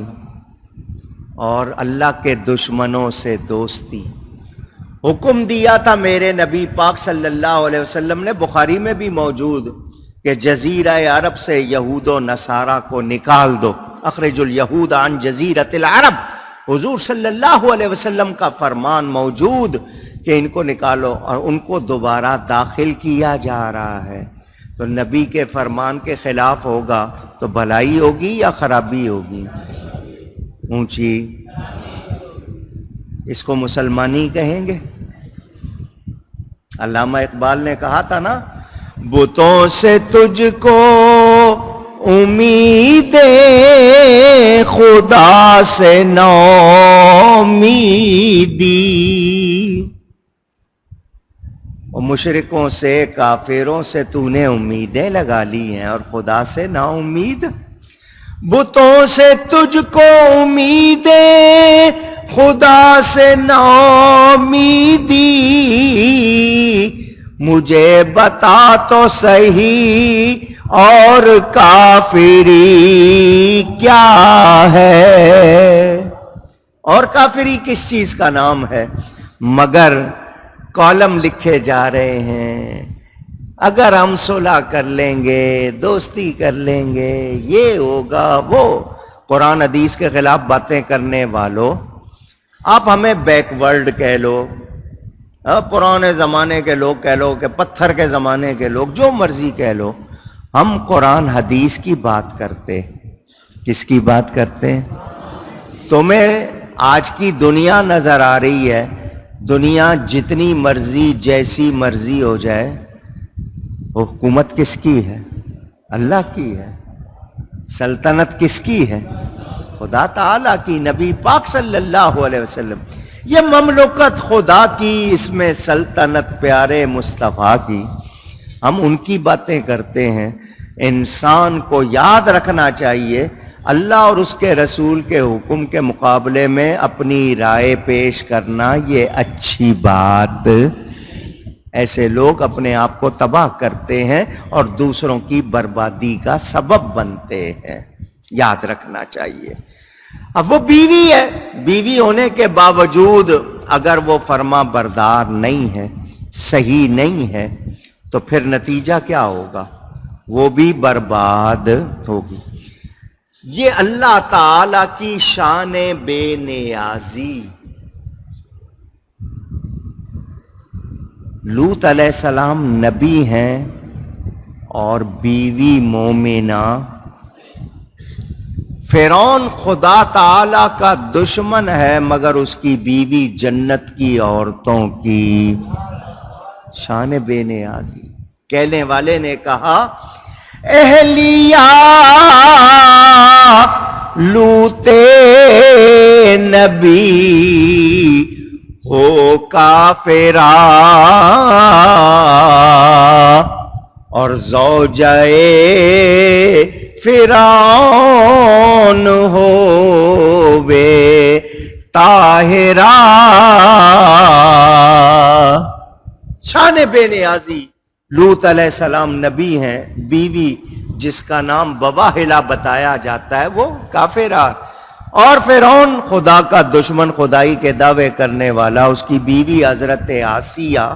اور اللہ کے دشمنوں سے دوستی۔ حکم دیا تھا میرے نبی پاک صلی اللہ علیہ وسلم نے، بخاری میں بھی موجود، کہ جزیرہ عرب سے یہود و نصارہ کو نکال دو، اخرج الیہود عن جزیرۃ العرب۔ حضور صلی اللہ علیہ وسلم کا فرمان موجود کہ ان کو نکالو، اور ان کو دوبارہ داخل کیا جا رہا ہے۔ تو نبی کے فرمان کے خلاف ہوگا تو بھلائی ہوگی یا خرابی ہوگی؟ اونچی، اس کو مسلمانی کہیں گے؟ علامہ اقبال نے کہا تھا نا، بتوں سے تجھ کو امید خدا سے نومیدی، اور مشرکوں سے کافروں سے تو نے امیدیں لگا لی ہیں اور خدا سے نا امید۔ بتوں سے تجھ کو امیدیں خدا سے نا امیدی، مجھے بتا تو صحیح اور کافری کیا ہے؟ اور کافری کس چیز کا نام ہے؟ مگر کالم لکھے جا رہے ہیں، اگر ہم صلح کر لیں گے، دوستی کر لیں گے، یہ ہوگا وہ۔ قرآن حدیث کے خلاف باتیں کرنے والوں، آپ ہمیں بیک ورڈ کہہ لو، پرانے زمانے کے لوگ کہہ لو، کہ پتھر کے زمانے کے لوگ، جو مرضی کہہ لو، ہم قرآن حدیث کی بات کرتے۔ کس کی بات کرتے ہیں؟ تمہیں آج کی دنیا نظر آ رہی ہے، دنیا جتنی مرضی جیسی مرضی ہو جائے، حکومت کس کی ہے؟ اللہ کی ہے۔ سلطنت کس کی ہے؟ خدا تعالیٰ کی، نبی پاک صلی اللہ علیہ وسلم۔ یہ مملکت خدا کی، اس میں سلطنت پیارے مصطفیٰ کی، ہم ان کی باتیں کرتے ہیں۔ انسان کو یاد رکھنا چاہیے، اللہ اور اس کے رسول کے حکم کے مقابلے میں اپنی رائے پیش کرنا یہ اچھی بات۔ ایسے لوگ اپنے آپ کو تباہ کرتے ہیں اور دوسروں کی بربادی کا سبب بنتے ہیں، یاد رکھنا چاہیے۔ اب وہ بیوی ہے، بیوی ہونے کے باوجود اگر وہ فرما بردار نہیں ہے، صحیح نہیں ہے، تو پھر نتیجہ کیا ہوگا؟ وہ بھی برباد ہوگی۔ یہ اللہ تعالی کی شان بے نیازی۔ لوط علیہ السلام نبی ہیں اور بیوی مومنہ، فرعون خدا تعالی کا دشمن ہے مگر اس کی بیوی جنت کی عورتوں کی شان بے نیازی۔ کہنے والے نے کہا، اہلیہ لوط نبی ہو کافرہ، اور زوجہ فرعون ہووے طاہرہ۔ شان بے نیازی۔ لوط علیہ السلام نبی ہیں، بیوی جس کا نام بواہلا بتایا جاتا ہے وہ کافرہ، اور فرعون خدا کا دشمن، خدائی کے دعوے کرنے والا، اس کی بیوی حضرت آسیہ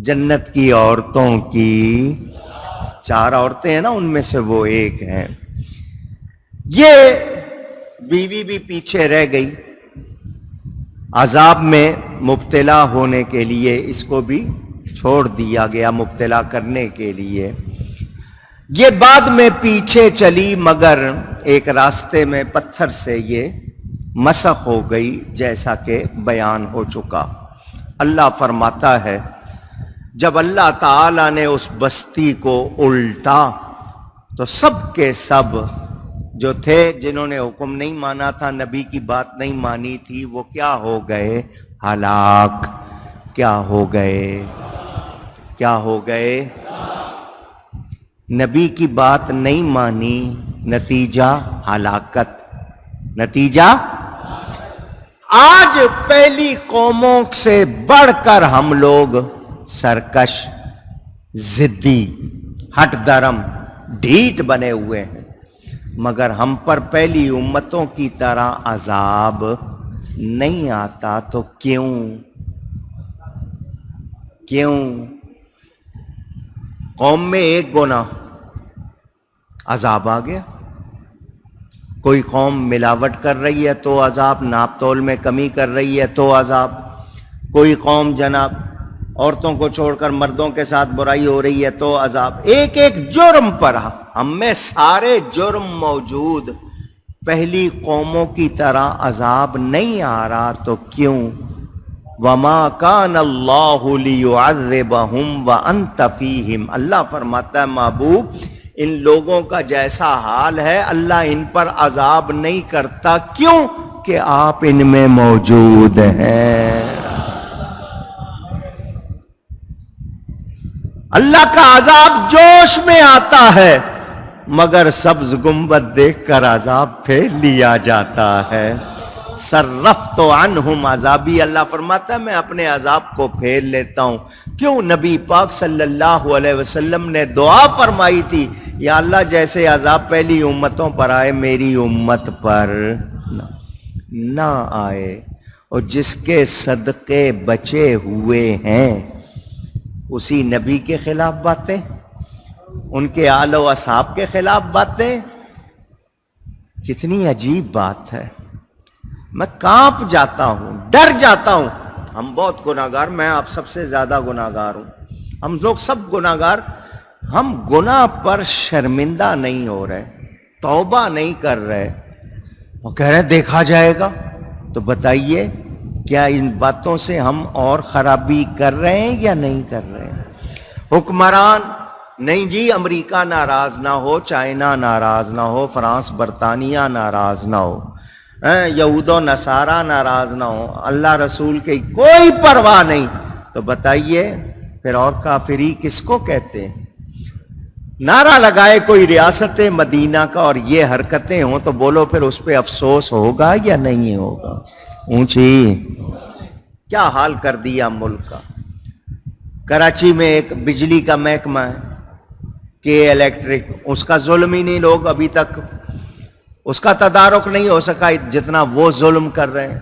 جنت کی عورتوں کی 4 عورتیں ہیں نا، ان میں سے وہ ایک ہیں۔ یہ بیوی بھی پیچھے رہ گئی، عذاب میں مبتلا ہونے کے لیے اس کو بھی چھوڑ دیا گیا، مبتلا کرنے کے لیے۔ یہ بعد میں پیچھے چلی مگر ایک راستے میں پتھر سے یہ مسخ ہو گئی، جیسا کہ بیان ہو چکا۔ اللہ فرماتا ہے، جب اللہ تعالی نے اس بستی کو الٹا تو سب کے سب جو تھے، جنہوں نے حکم نہیں مانا تھا، نبی کی بات نہیں مانی تھی، وہ کیا ہو گئے؟ ہلاک۔ کیا ہو گئے؟ کیا ہو گئے؟ نبی کی بات نہیں مانی، نتیجہ ہلاکت۔ نتیجہ آج پہلی قوموں سے بڑھ کر ہم لوگ سرکش، ضدی، ہٹ درم، ڈھیٹ بنے ہوئے ہیں۔ مگر ہم پر پہلی امتوں کی طرح عذاب نہیں آتا تو کیوں؟ قوم میں ایک گناہ عذاب آ گیا، کوئی قوم ملاوٹ کر رہی ہے تو عذاب، ناپ تول میں کمی کر رہی ہے تو عذاب، کوئی قوم جناب عورتوں کو چھوڑ کر مردوں کے ساتھ برائی ہو رہی ہے تو عذاب، ایک ایک جرم پر ہم میں سارے جرم موجود، پہلی قوموں کی طرح عذاب نہیں آ رہا تو کیوں؟ وَمَا كَانَ اللَّهُ لِيُعَذِّبَهُمْ وَأَنْتَ فِيهِمْ، اللہ فرماتا ہے محبوب ان لوگوں کا جیسا حال ہے اللہ ان پر عذاب نہیں کرتا، کیوں؟ کہ آپ ان میں موجود ہیں۔ اللہ کا عذاب جوش میں آتا ہے مگر سبز گنبد دیکھ کر عذاب پھیر لیا جاتا ہے۔ صرفت عنہم عذابی، اللہ فرماتا ہے میں اپنے عذاب کو پھیر لیتا ہوں۔ کیوں؟ نبی پاک صلی اللہ علیہ وسلم نے دعا فرمائی تھی، یا اللہ جیسے عذاب پہلی امتوں پر آئے میری امت پر نہ آئے، اور جس کے صدقے بچے ہوئے ہیں اسی نبی کے خلاف باتیں، ان کے آل و اصحاب کے خلاف باتیں، کتنی عجیب بات ہے۔ میں کانپ جاتا ہوں، ڈر جاتا ہوں۔ ہم بہت گناہگار، میں آپ سب سے زیادہ گناہگار ہوں، ہم لوگ سب گناہگار، ہم گناہ پر شرمندہ نہیں ہو رہے، توبہ نہیں کر رہے، وہ کہہ رہے دیکھا جائے گا۔ تو بتائیے کیا ان باتوں سے ہم اور خرابی کر رہے ہیں یا نہیں کر رہے ہیں؟ حکمران نہیں جی، امریکہ ناراض نہ ہو، چائنا ناراض نہ ہو، فرانس برطانیہ ناراض نہ ہو، یہود و نصارہ ناراض نہ ہو، اللہ رسول کی کوئی پرواہ نہیں، تو بتائیے پھر اور کافری کس کو کہتے ہیں؟ نعرہ لگائے کوئی ریاست مدینہ کا اور یہ حرکتیں ہوں تو بولو پھر اس پہ افسوس ہوگا یا نہیں ہوگا؟ اونچی کیا حال کر دیا ملک کا۔ کراچی میں ایک بجلی کا محکمہ ہے کہ الیکٹرک، اس کا ظلم ہی نہیں، لوگ ابھی تک اس کا تدارک نہیں ہو سکا جتنا وہ ظلم کر رہے ہیں۔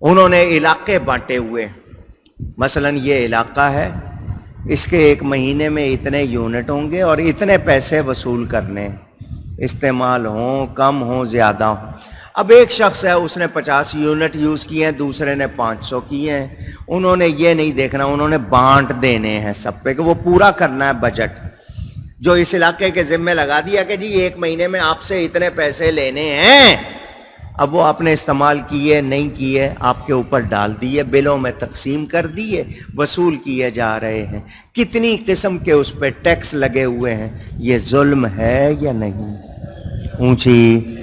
انہوں نے علاقے بانٹے ہوئے، مثلا یہ علاقہ ہے، اس کے ایک مہینے میں اتنے یونٹ ہوں گے اور اتنے پیسے وصول کرنے، استعمال ہوں کم ہوں زیادہ ہوں۔ اب ایک شخص ہے اس نے 50 یونٹ یوز کیے ہیں، دوسرے نے 500 کیے ہیں، انہوں نے یہ نہیں دیکھنا، انہوں نے بانٹ دینے ہیں سب پہ کہ وہ پورا کرنا ہے بجٹ جو اس علاقے کے ذمہ لگا دیا کہ جی ایک مہینے میں آپ سے اتنے پیسے لینے ہیں۔ اب وہ آپ نے استعمال کیے نہیں کیے آپ کے اوپر ڈال دیے، بلوں میں تقسیم کر دیے، وصول کیے جا رہے ہیں، کتنی قسم کے اس پہ ٹیکس لگے ہوئے ہیں۔ یہ ظلم ہے یا نہیں؟ اونچی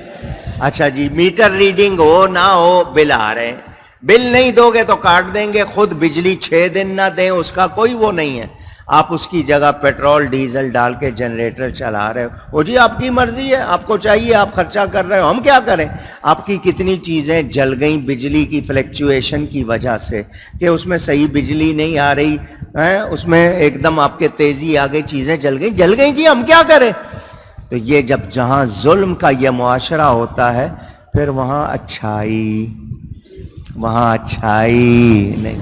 اچھا جی، میٹر ریڈنگ ہو نہ ہو بل آ رہے ہیں، بل نہیں دو گے تو کاٹ دیں گے، خود بجلی 6 دن نہ دیں اس کا کوئی وہ نہیں ہے، آپ اس کی جگہ پیٹرول ڈیزل ڈال کے جنریٹر چلا رہے ہو، وہ جی آپ کی مرضی ہے، آپ کو چاہیے آپ خرچہ کر رہے ہو، ہم کیا کریں؟ آپ کی کتنی چیزیں جل گئیں بجلی کی فلیکچویشن کی وجہ سے کہ اس میں صحیح بجلی نہیں آ رہی ہے، اس میں ایک دم آپ کے تیزی آ گئی، چیزیں جل گئیں جی، ہم کیا کریں؟ تو یہ جب جہاں ظلم کا یہ معاشرہ ہوتا ہے پھر وہاں اچھائی نہیں۔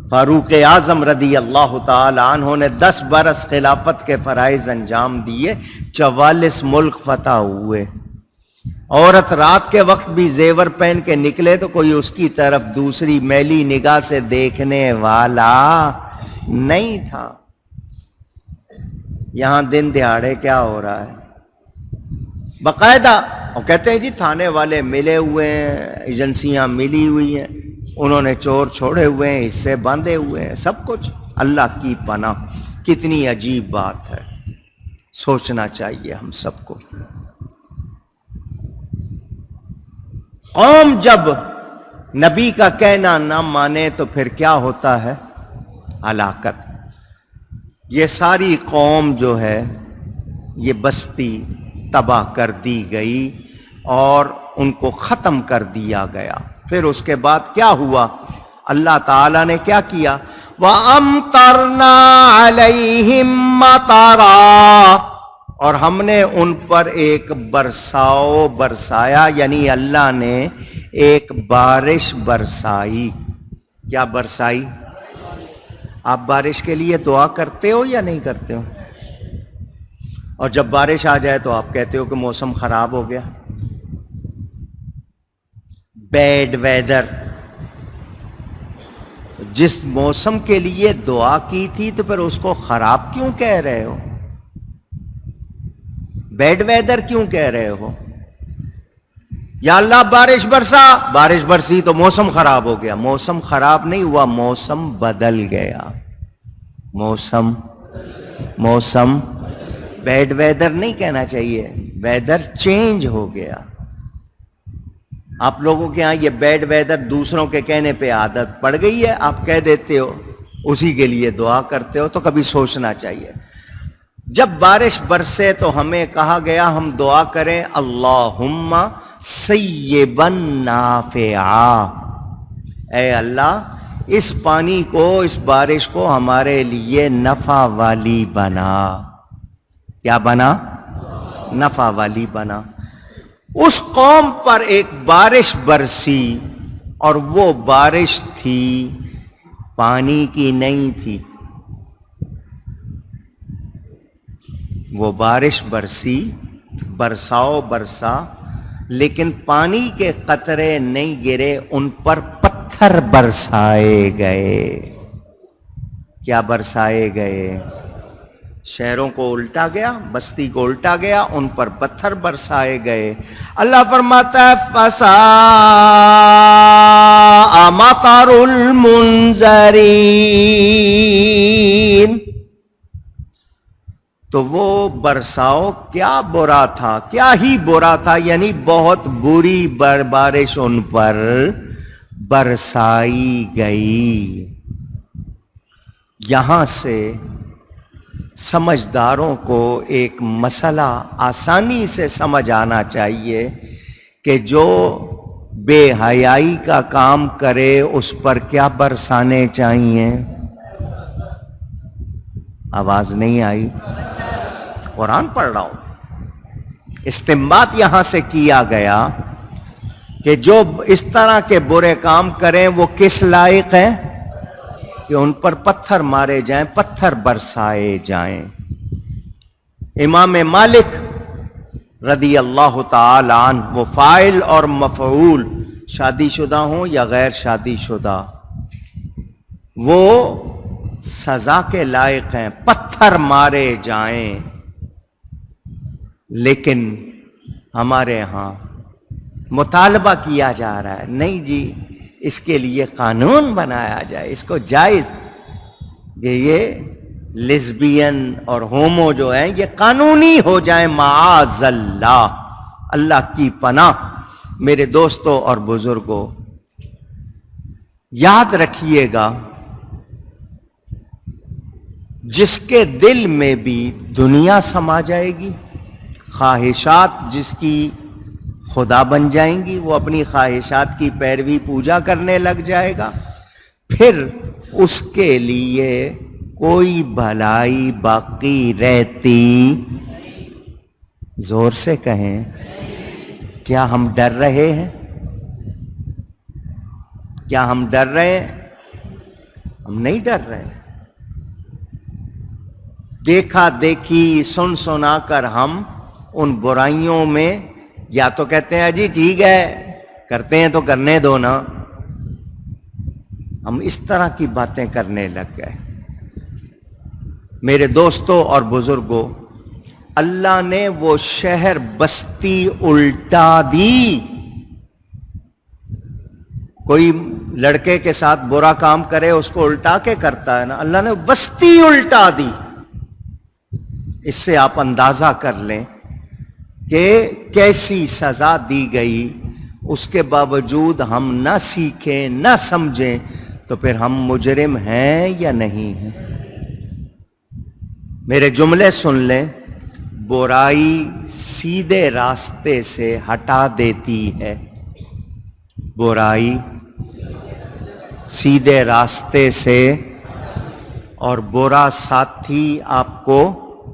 فاروق اعظم رضی اللہ تعالی عنہ نے 10 برس خلافت کے فرائض انجام دیے، 44 ملک فتح ہوئے۔ عورت رات کے وقت بھی زیور پہن کے نکلے تو کوئی اس کی طرف دوسری میلی نگاہ سے دیکھنے والا نہیں تھا۔ یہاں دن دہاڑے کیا ہو رہا ہے؟ باقاعدہ اور کہتے ہیں جی تھانے والے ملے ہوئے ہیں، ایجنسیاں ملی ہوئی ہیں، انہوں نے چور چھوڑے ہوئے ہیں، حصے باندھے ہوئے ہیں، سب کچھ اللہ کی پناہ۔ کتنی عجیب بات ہے، سوچنا چاہیے ہم سب کو۔ قوم جب نبی کا کہنا نہ مانے تو پھر کیا ہوتا ہے؟ ہلاکت۔ یہ ساری قوم جو ہے یہ بستی تباہ کر دی گئی اور ان کو ختم کر دیا گیا۔ پھر اس کے بعد کیا ہوا؟ اللہ تعالیٰ نے کیا کیا؟ وَأَمْطَرْنَا عَلَيْهِمْ مَطَرًا، اور ہم نے ان پر ایک برساؤ برسایا، یعنی اللہ نے ایک بارش برسائی۔ کیا برسائی؟ آپ بارش کے لیے دعا کرتے ہو یا نہیں کرتے ہو؟ اور جب بارش آ جائے تو آپ کہتے ہو کہ موسم خراب ہو گیا، بیڈ ویدر۔ جس موسم کے لیے دعا کی تھی تو پھر اس کو خراب کیوں کہہ رہے ہو؟ بیڈ ویدر کیوں کہہ رہے ہو؟ یا اللہ بارش برسا، بارش برسی تو موسم خراب ہو گیا۔ موسم خراب نہیں ہوا، موسم بدل گیا۔ موسم بیڈ ویدر نہیں کہنا چاہیے، ویدر چینج ہو گیا۔ آپ لوگوں کے ہاں یہ بیڈ ویدر دوسروں کے کہنے پہ عادت پڑ گئی ہے، آپ کہہ دیتے ہو، اسی کے لیے دعا کرتے ہو، تو کبھی سوچنا چاہیے۔ جب بارش برسے تو ہمیں کہا گیا ہم دعا کریں اللہم سیبا نافعا، اے اللہ اس پانی کو، اس بارش کو ہمارے لیے نفع والی بنا۔ کیا بنا؟ نفع والی بنا۔ اس قوم پر ایک بارش برسی، اور وہ بارش تھی پانی کی نہیں تھی۔ وہ بارش برسی، برساؤ برسا، لیکن پانی کے قطرے نہیں گرے، ان پر پتھر برسائے گئے۔ کیا برسائے گئے؟ شہروں کو الٹا گیا، بستی کو الٹا گیا، ان پر پتھر برسائے گئے۔ اللہ فرماتا ہے فَسَاءَ مَطَرُ الْمُنذَرِينَ، تو وہ برساؤ کیا برا تھا، کیا ہی برا تھا، یعنی بہت بری بارش ان پر برسائی گئی۔ یہاں سے سمجھداروں کو ایک مسئلہ آسانی سے سمجھ آنا چاہیے کہ جو بے حیائی کا کام کرے اس پر کیا برسانے چاہیے۔ آواز نہیں آئی؟ قرآن پڑھ رہا ہوں۔ استنباط یہاں سے کیا گیا کہ جو اس طرح کے برے کام کریں وہ کس لائق ہیں کہ ان پر پتھر مارے جائیں، پتھر برسائے جائیں۔ امام مالک رضی اللہ تعالی عنہ، وہ فاعل اور مفعول شادی شدہ ہوں یا غیر شادی شدہ، وہ سزا کے لائق ہیں، پتھر مارے جائیں۔ لیکن ہمارے ہاں مطالبہ کیا جا رہا ہے نہیں جی، اس کے لیے قانون بنایا جائے، اس کو جائز کہ یہ لیزبین اور ہومو جو ہیں یہ قانونی ہو جائیں، معاذ اللہ، اللہ کی پناہ۔ میرے دوستوں اور بزرگوں، یاد رکھیے گا جس کے دل میں بھی دنیا سما جائے گی، خواہشات جس کی خدا بن جائیں گی، وہ اپنی خواہشات کی پیروی پوجا کرنے لگ جائے گا، پھر اس کے لیے کوئی بھلائی باقی رہتی۔ زور سے کہیں، کیا ہم ڈر رہے ہیں؟ کیا ہم ڈر رہے ہیں؟ ہم نہیں ڈر رہے۔ دیکھا دیکھی سن سنا کر ہم ان برائیوں میں یا تو کہتے ہیں جی ٹھیک ہے کرتے ہیں تو کرنے دو نا، ہم اس طرح کی باتیں کرنے لگ گئے۔ میرے دوستوں اور بزرگوں، اللہ نے وہ شہر بستی الٹا دی۔ کوئی لڑکے کے ساتھ برا کام کرے اس کو الٹا کے کرتا ہے نا، اللہ نے بستی الٹا دی۔ اس سے آپ اندازہ کر لیں کہ کیسی سزا دی گئی، اس کے باوجود ہم نہ سیکھیں نہ سمجھیں تو پھر ہم مجرم ہیں یا نہیں ہیں؟ میرے جملے سن لیں، برائی سیدھے راستے سے ہٹا دیتی ہے، برائی سیدھے راستے سے، اور برا ساتھی آپ کو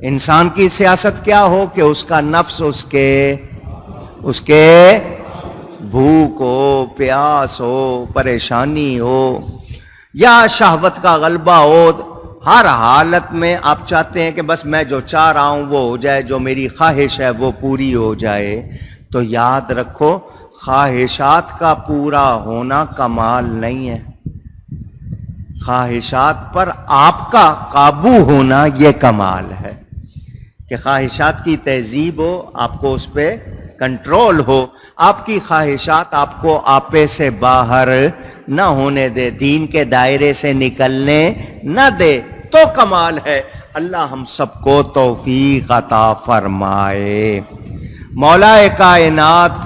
انسان کی سیاست کیا ہو کہ اس کا نفس اس کے بھوک ہو، پیاس ہو، پریشانی ہو یا شہوت کا غلبہ ہو، ہر حالت میں آپ چاہتے ہیں کہ بس میں جو چاہ رہا ہوں وہ ہو جائے، جو میری خواہش ہے وہ پوری ہو جائے. تو یاد رکھو خواہشات کا پورا ہونا کمال نہیں ہے، خواہشات پر آپ کا قابو ہونا یہ کمال ہے کہ خواہشات کی تہذیب ہو، آپ کو اس پہ کنٹرول ہو، آپ کی خواہشات آپ کو آپے سے باہر نہ ہونے دے، دین کے دائرے سے نکلنے نہ دے، تو کمال ہے. اللہ ہم سب کو توفیق عطا فرمائے. مولا کائنات،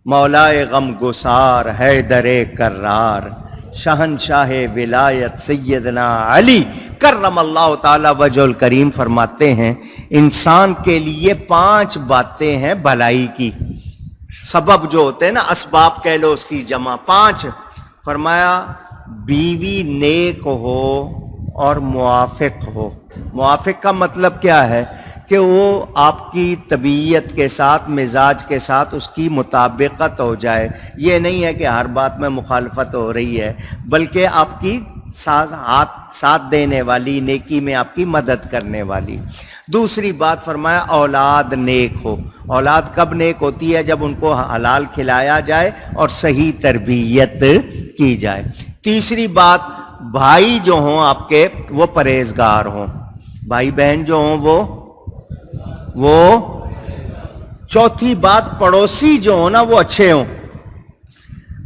مولا غم گسار، حیدر کرار، شہنشاہ ولایت سیدنا علی کرم اللہ تعالی وجہ الکریم فرماتے ہیں انسان کے لیے 5 باتیں ہیں بھلائی کی. سبب جو ہوتے ہیں نا، اسباب کہہ لو اس کی جمع، 5. فرمایا بیوی نیک ہو اور موافق ہو. موافق کا مطلب کیا ہے کہ وہ آپ کی طبیعت کے ساتھ، مزاج کے ساتھ اس کی مطابقت ہو جائے. یہ نہیں ہے کہ ہر بات میں مخالفت ہو رہی ہے، بلکہ آپ کی ساتھ دینے والی، نیکی میں آپ کی مدد کرنے والی. دوسری بات فرمایا اولاد نیک ہو. اولاد کب نیک ہوتی ہے؟ جب ان کو حلال کھلایا جائے اور صحیح تربیت کی جائے. تیسری بات بھائی جو ہوں آپ کے وہ پرہیزگار ہوں، بھائی بہن جو ہوں وہ. چوتھی بات پڑوسی جو ہوں نا وہ اچھے ہوں.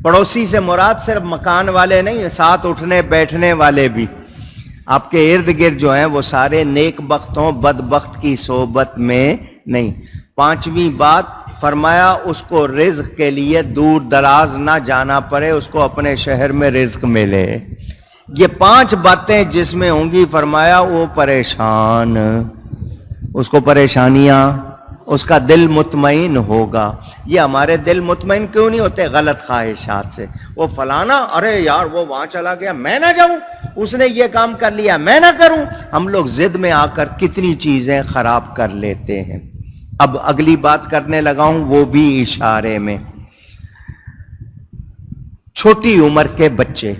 پڑوسی سے مراد صرف مکان والے نہیں، ساتھ اٹھنے بیٹھنے والے بھی آپ کے ارد گرد جو ہیں وہ سارے نیک بخت ہوں، بدبخت کی صحبت میں نہیں. 5ویں بات فرمایا اس کو رزق کے لیے دور دراز نہ جانا پڑے، اس کو اپنے شہر میں رزق ملے. یہ 5 باتیں جس میں ہوں گی فرمایا وہ پریشان، اس کو پریشانیاں، اس کا دل مطمئن ہوگا. یہ ہمارے دل مطمئن کیوں نہیں ہوتے؟ غلط خواہشات سے. وہ فلانا، ارے یار وہ وہاں چلا گیا، میں نہ جاؤں، اس نے یہ کام کر لیا میں نہ کروں. ہم لوگ ضد میں آ کر کتنی چیزیں خراب کر لیتے ہیں. اب اگلی بات کرنے لگا ہوں وہ بھی اشارے میں. چھوٹی عمر کے بچے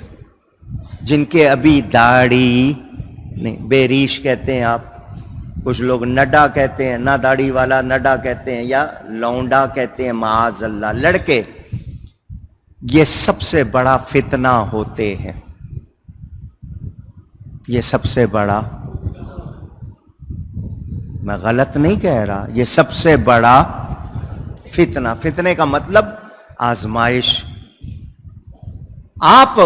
جن کے ابھی داڑھی نہیں، بے ریش کہتے ہیں آپ، کچھ لوگ نڈا کہتے ہیں، نہ داڑھی والا نڈا کہتے ہیں، یا لونڈا کہتے ہیں، معاذ اللہ. لڑکے یہ سب سے بڑا فتنہ ہوتے ہیں، یہ سب سے بڑا، میں غلط نہیں کہہ رہا، یہ سب سے بڑا فتنہ. فتنے کا مطلب آزمائش. آپ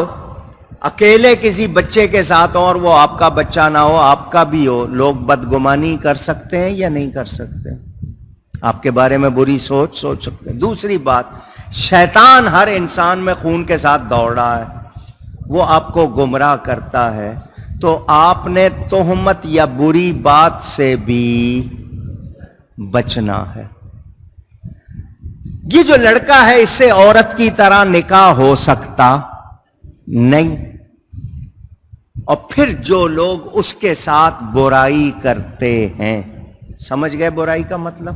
اکیلے کسی بچے کے ساتھ ہوں اور وہ آپ کا بچہ نہ ہو، آپ کا بھی ہو، لوگ بدگمانی کر سکتے ہیں یا نہیں کر سکتے؟ آپ کے بارے میں بری سوچ سکتے ہیں. دوسری بات، شیطان ہر انسان میں خون کے ساتھ دوڑ رہا ہے، وہ آپ کو گمراہ کرتا ہے. تو آپ نے تہمت یا بری بات سے بھی بچنا ہے. یہ جو لڑکا ہے اس سے عورت کی طرح نکاح ہو سکتا نہیں. اور پھر جو لوگ اس کے ساتھ برائی کرتے ہیں، سمجھ گئے برائی کا مطلب؟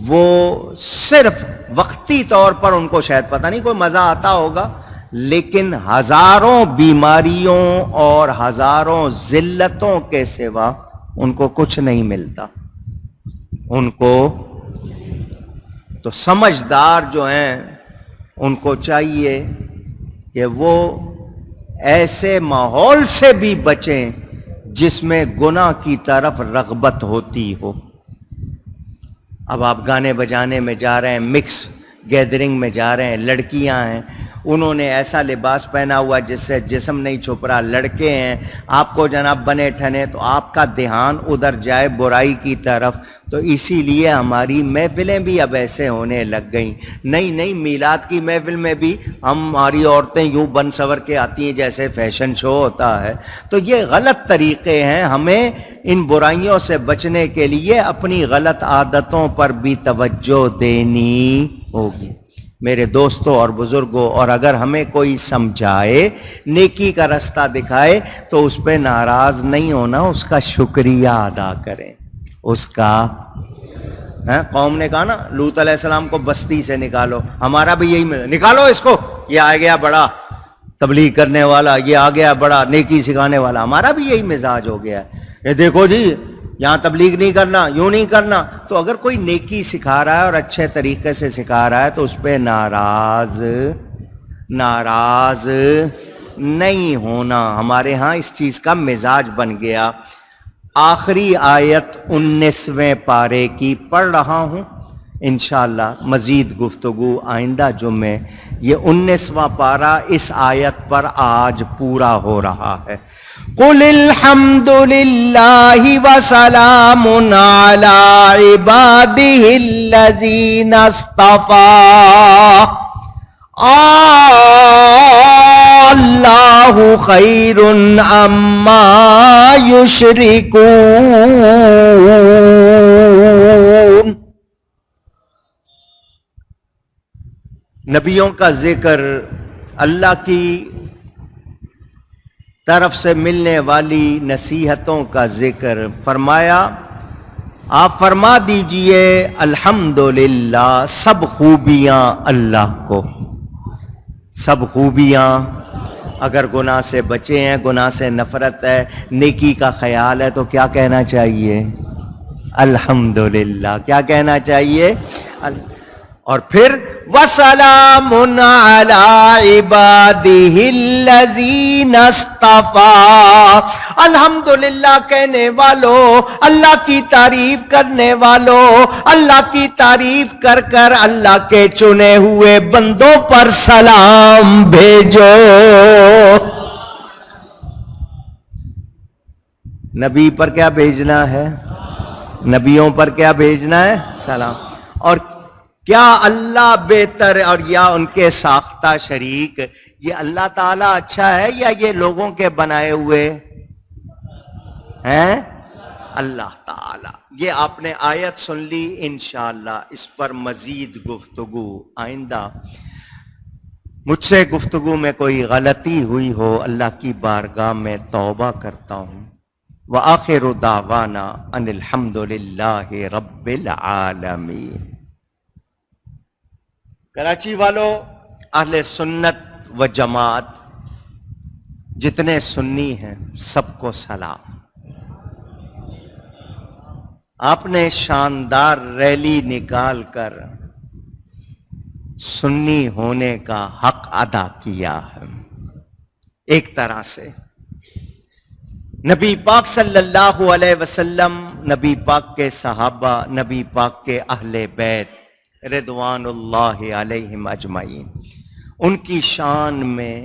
وہ صرف وقتی طور پر ان کو شاید پتہ نہیں کوئی مزہ آتا ہوگا، لیکن ہزاروں بیماریوں اور ہزاروں ذلتوں کے سوا ان کو کچھ نہیں ملتا. ان کو تو سمجھدار جو ہیں ان کو چاہیے کہ وہ ایسے ماحول سے بھی بچیں جس میں گناہ کی طرف رغبت ہوتی ہو. اب آپ گانے بجانے میں جا رہے ہیں، مکس گیدرنگ میں جا رہے ہیں، لڑکیاں ہیں انہوں نے ایسا لباس پہنا ہوا جس سے جسم نہیں چھپ رہا، لڑکے ہیں آپ کو جناب بنے ٹھنے، تو آپ کا دھیان ادھر جائے برائی کی طرف. تو اسی لیے ہماری محفلیں بھی اب ایسے ہونے لگ گئیں. نہیں میلاد کی محفل میں بھی ہماری عورتیں یوں بن سور کے آتی ہیں جیسے فیشن شو ہوتا ہے. تو یہ غلط طریقے ہیں. ہمیں ان برائیوں سے بچنے کے لیے اپنی غلط عادتوں پر بھی توجہ دینی ہوگی. میرے دوستوں اور بزرگوں، اور اگر ہمیں کوئی سمجھائے، نیکی کا رستہ دکھائے تو اس پہ ناراض نہیں ہونا، اس کا شکریہ ادا کریں، اس کا قوم نے کہا نا لوط علیہ السلام کو بستی سے نکالو، ہمارا بھی یہی نکالو اس کو، یہ آ گیا بڑا تبلیغ کرنے والا، یہ آ گیا بڑا نیکی سکھانے والا، ہمارا بھی یہی مزاج ہو گیا ہے، یہ دیکھو جی یہاں تبلیغ نہیں کرنا، یوں نہیں کرنا۔ تو اگر کوئی نیکی سکھا رہا ہے اور اچھے طریقے سے سکھا رہا ہے تو اس پہ ناراض نہیں ہونا، ہمارے ہاں اس چیز کا مزاج بن گیا۔ آخری آیت 19ویں پارے کی پڑھ رہا ہوں، انشاءاللہ مزید گفتگو آئندہ جمعے۔ یہ 19واں پارہ اس آیت پر آج پورا ہو رہا ہے۔ قُلِ الْحَمْدُ لِلَّهِ وَسَلَامٌ عَلَىٰ عِبَادِهِ الَّذِينَ اصْطَفَىٰ اللہ خیر عما یشرکون۔ نبیوں کا ذکر، اللہ کی طرف سے ملنے والی نصیحتوں کا ذکر، فرمایا آپ فرما دیجئے الحمدللہ، سب خوبیاں اللہ کو، سب خوبیاں، اگر گناہ سے بچے ہیں، گناہ سے نفرت ہے، نیکی کا خیال ہے تو کیا کہنا چاہیے؟ الحمدللہ۔ کیا کہنا چاہیے؟ اور پھر وَسَلَامٌ عَلَىٰ عِبَادِهِ الَّذِينَ اصْطَفَىٰ، الحمدللہ کہنے والوں، اللہ کی تعریف کرنے والوں، اللہ کی تعریف کر کر اللہ کے چنے ہوئے بندوں پر سلام بھیجو۔ نبی پر کیا بھیجنا ہے؟ نبیوں پر کیا بھیجنا ہے؟ سلام۔ اور کیا اللہ بہتر اور یا ان کے ساختہ شریک، یہ اللہ تعالیٰ اچھا ہے یا یہ لوگوں کے بنائے ہوئے ہیں؟ اللہ تعالیٰ۔ یہ آپ نے آیت سن لی، انشاءاللہ اس پر مزید گفتگو آئندہ۔ مجھ سے گفتگو میں کوئی غلطی ہوئی ہو، اللہ کی بارگاہ میں توبہ کرتا ہوں۔ وآخر دعوانا ان الحمد للہ رب العالمین۔ کراچی والوں، اہل سنت و جماعت، جتنے سنی ہیں سب کو سلام۔ آپ نے شاندار ریلی نکال کر سنی ہونے کا حق ادا کیا ہے۔ ایک طرح سے نبی پاک صلی اللہ علیہ وسلم، نبی پاک کے صحابہ، نبی پاک کے اہل بیت رضوان اللہ علیہم اجمعین، ان کی شان میں،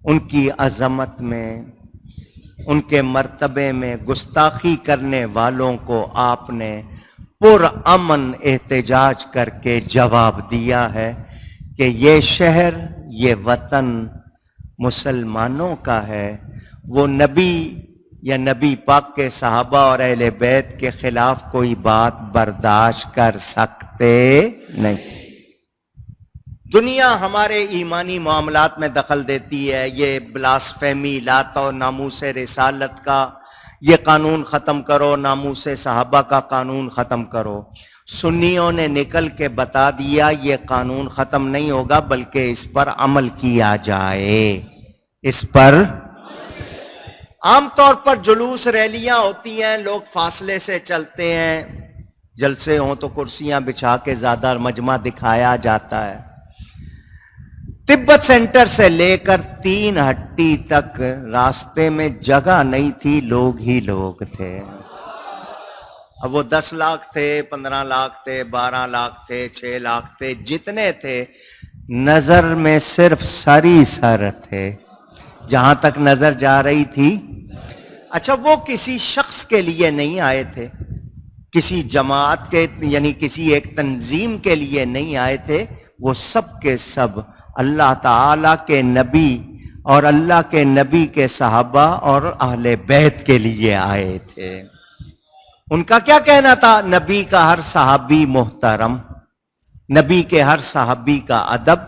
ان کی عظمت میں، ان کے مرتبے میں گستاخی کرنے والوں کو آپ نے پرامن احتجاج کر کے جواب دیا ہے کہ یہ شہر، یہ وطن مسلمانوں کا ہے، وہ نبی یا نبی پاک کے صحابہ اور اہل بیت کے خلاف کوئی بات برداشت کر سکتے نہیں۔ دنیا ہمارے ایمانی معاملات میں دخل دیتی ہے، یہ بلاسفیمی، لات و ناموس رسالت کا یہ قانون ختم کرو، ناموس صحابہ کا قانون ختم کرو۔ سنیوں نے نکل کے بتا دیا یہ قانون ختم نہیں ہوگا بلکہ اس پر عمل کیا جائے، اس پر۔ عام طور پر جلوس ریلیاں ہوتی ہیں، لوگ فاصلے سے چلتے ہیں، جلسے ہوں تو کرسیاں بچھا کے زیادہ مجمع دکھایا جاتا ہے۔ تبت سینٹر سے لے کر 3 ہٹی تک راستے میں جگہ نہیں تھی، لوگ ہی لوگ تھے۔ اب وہ 10 لاکھ تھے، 15 لاکھ تھے، 12 لاکھ تھے، 6 لاکھ تھے، جتنے تھے نظر میں صرف سر ہی سر تھے، جہاں تک نظر جا رہی تھی۔ اچھا، وہ کسی شخص کے لیے نہیں آئے تھے، کسی جماعت کے یعنی کسی ایک تنظیم کے لیے نہیں آئے تھے، وہ سب کے سب اللہ تعالیٰ کے نبی اور اللہ کے نبی کے صحابہ اور اہل بیت کے لیے آئے تھے۔ ان کا کیا کہنا تھا؟ نبی کا ہر صحابی محترم، نبی کے ہر صحابی کا ادب،